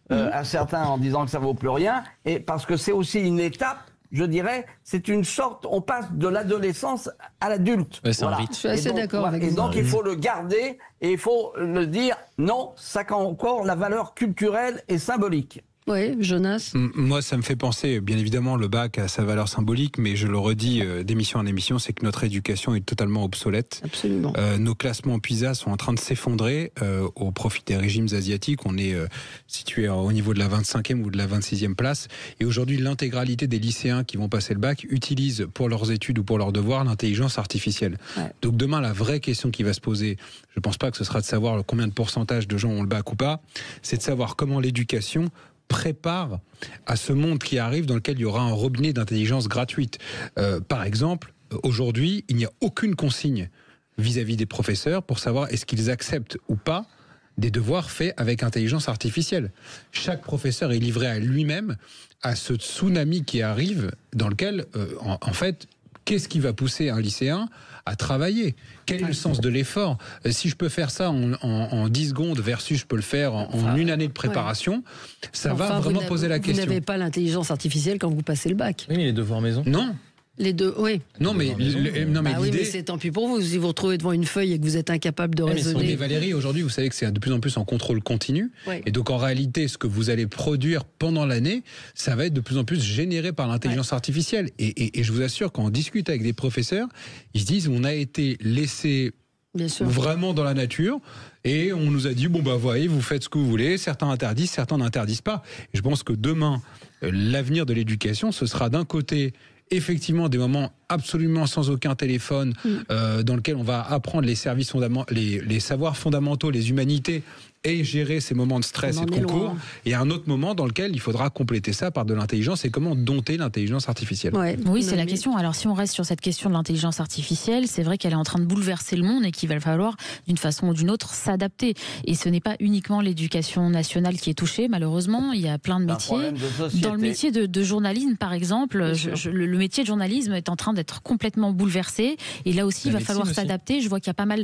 à certains en disant que ça vaut plus rien, et parce que c'est aussi une étape. Je dirais, c'est une sorte, on passe de l'adolescence à l'adulte. Ouais, c'est un rite. Je suis assez d'accord avec vous. Et donc, il faut le garder et il faut le dire, non, ça a encore la valeur culturelle et symbolique. Oui, Jonas. Moi, ça me fait penser, bien évidemment, le bac a sa valeur symbolique, mais je le redis d'émission en émission, c'est que notre éducation est totalement obsolète. Absolument. Nos classements PISA sont en train de s'effondrer au profit des régimes asiatiques. On est situé au niveau de la 25e ou de la 26e place. Et aujourd'hui, l'intégralité des lycéens qui vont passer le bac utilisent pour leurs études ou pour leurs devoirs l'intelligence artificielle. Ouais. Donc demain, la vraie question qui va se poser, je ne pense pas que ce sera de savoir combien de pourcentage de gens ont le bac ou pas, c'est de savoir comment l'éducation prépare à ce monde qui arrive dans lequel il y aura un robinet d'intelligence gratuite. Par exemple, aujourd'hui, il n'y a aucune consigne vis-à-vis des professeurs pour savoir est-ce qu'ils acceptent ou pas des devoirs faits avec intelligence artificielle. Chaque professeur est livré à lui-même, à ce tsunami qui arrive, dans lequel, en fait, qu'est-ce qui va pousser un lycéen à travailler? Quel est le sens de l'effort? Si je peux faire ça en 10 secondes versus je peux le faire en une année de préparation, ça va vraiment poser la question. Vous n'avez pas l'intelligence artificielle quand vous passez le bac. Oui, mais les devoirs maison. Non. Les deux, oui. Non, mais oui, mais c'est tant pis pour vous. Si vous vous retrouvez devant une feuille et que vous êtes incapable de raisonner. Mais Valérie, aujourd'hui, vous savez que c'est de plus en plus en contrôle continu. Oui. Et donc, en réalité, ce que vous allez produire pendant l'année, ça va être de plus en plus généré par l'intelligence artificielle. Et je vous assure, quand on discute avec des professeurs, ils se disent on a été laissé vraiment dans la nature. Et on nous a dit, voyez, vous faites ce que vous voulez, certains interdisent, certains n'interdisent pas. Et je pense que demain, l'avenir de l'éducation, ce sera d'un côté, effectivement, des moments absolument sans aucun téléphone, dans lequel on va apprendre les services les savoirs fondamentaux, les humanités, et gérer ces moments de stress et de concours. Et un autre moment dans lequel il faudra compléter ça par de l'intelligence et comment dompter l'intelligence artificielle. Oui, c'est la question. Alors, si on reste sur cette question de l'intelligence artificielle, c'est vrai qu'elle est en train de bouleverser le monde et qu'il va falloir, d'une façon ou d'une autre, s'adapter. Et ce n'est pas uniquement l'éducation nationale qui est touchée, malheureusement. Il y a plein de métiers. Dans le métier de journalisme, par exemple, le métier de journalisme est en train d'être complètement bouleversé. Et là aussi, il va falloir s'adapter. Je vois qu'il y a pas mal...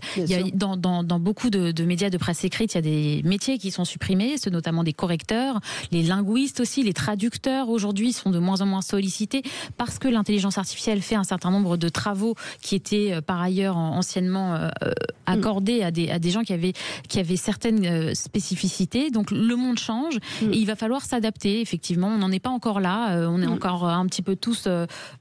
Dans beaucoup de médias de presse écrite, il y a des métiers qui sont supprimés, ceux notamment des correcteurs, les linguistes aussi, les traducteurs aujourd'hui sont de moins en moins sollicités parce que l'intelligence artificielle fait un certain nombre de travaux qui étaient par ailleurs anciennement accordés à des gens qui avaient certaines spécificités. Donc le monde change et il va falloir s'adapter. Effectivement, on n'en est pas encore là. On est encore un petit peu tous...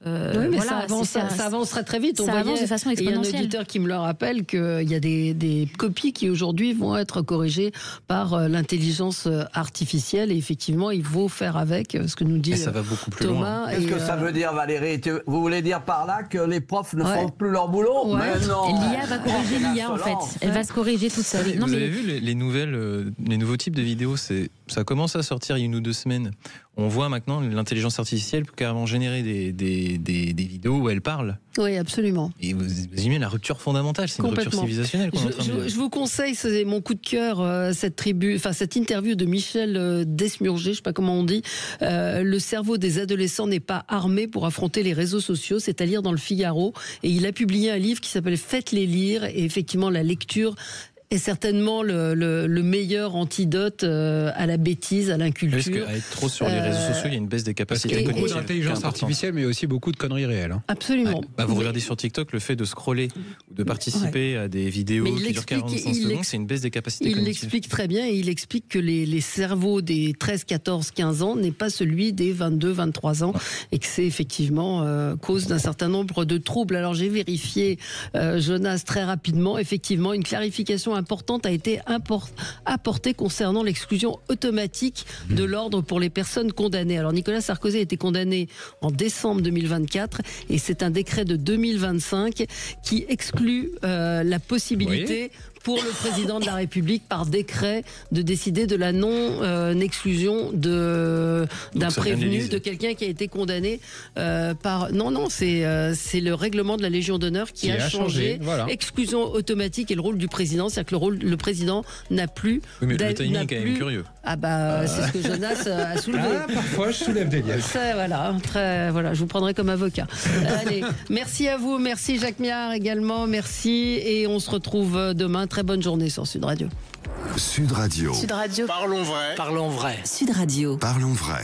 mais ça avancera très vite. Ça avance de façon exponentielle. Il y a un auditeur qui me le rappelle qu'il y a des copies qui aujourd'hui vont être corrigées par l'intelligence artificielle et effectivement il faut faire avec ce que nous dit ça va beaucoup plus Thomas. Qu'est-ce que ça veut dire, Valérie? Vous voulez dire par là que les profs ne font plus leur boulot? Mais non. L'IA va corriger l'IA en fait. Elle va se corriger toute seule. Vous avez vu les nouveaux types de vidéos, ça commence à sortir il y a 1 ou 2 semaines. On voit maintenant l'intelligence artificielle peut carrément générer des vidéos où elle parle. Oui, absolument. Et vous imaginez la rupture fondamentale, c'est une rupture civilisationnelle qu'on est en train de... Je vous conseille, c'est mon coup de cœur, cette interview de Michel Desmurger, je ne sais pas comment on dit. Le cerveau des adolescents n'est pas armé pour affronter les réseaux sociaux, c'est à lire dans le Figaro. Et il a publié un livre qui s'appelle Faites-les lire. Et effectivement, la lecture est certainement le meilleur antidote à la bêtise, à l'inculture. Parce qu'à être trop sur les réseaux sociaux, il y a une baisse des capacités. Il y a beaucoup d'intelligence artificielle, mais aussi beaucoup de conneries réelles. Absolument. Vous regardez sur TikTok, le fait de scroller ou de participer à des vidéos qui durent 45 secondes, c'est une baisse des capacités cognitives. Il l'explique très bien et il explique que les cerveaux des 13, 14, 15 ans n'est pas celui des 22, 23 ans et que c'est effectivement cause d'un certain nombre de troubles. Alors j'ai vérifié, Jonas, très rapidement, effectivement, une clarification importante a été apportée concernant l'exclusion automatique de l'ordre pour les personnes condamnées. Alors Nicolas Sarkozy a été condamné en décembre 2024 et c'est un décret de 2025 qui exclut la possibilité pour le président de la République par décret de décider de la non-exclusion d'un prévenu, de quelqu'un qui a été condamné par... Non, c'est le règlement de la Légion d'honneur qui a changé. Voilà. Exclusion automatique et le rôle du président, c'est-à-dire que le président n'a plus... Oui, mais le timing est quand même curieux. Ah c'est ce que Jonas a soulevé. Parfois je soulève des liens. Voilà, je vous prendrai comme avocat. Allez, merci à vous, merci Jacques Miard également, merci et on se retrouve demain. Très bonne journée sur Sud Radio. Sud Radio. Sud Radio. Parlons vrai. Parlons vrai. Sud Radio. Parlons vrai.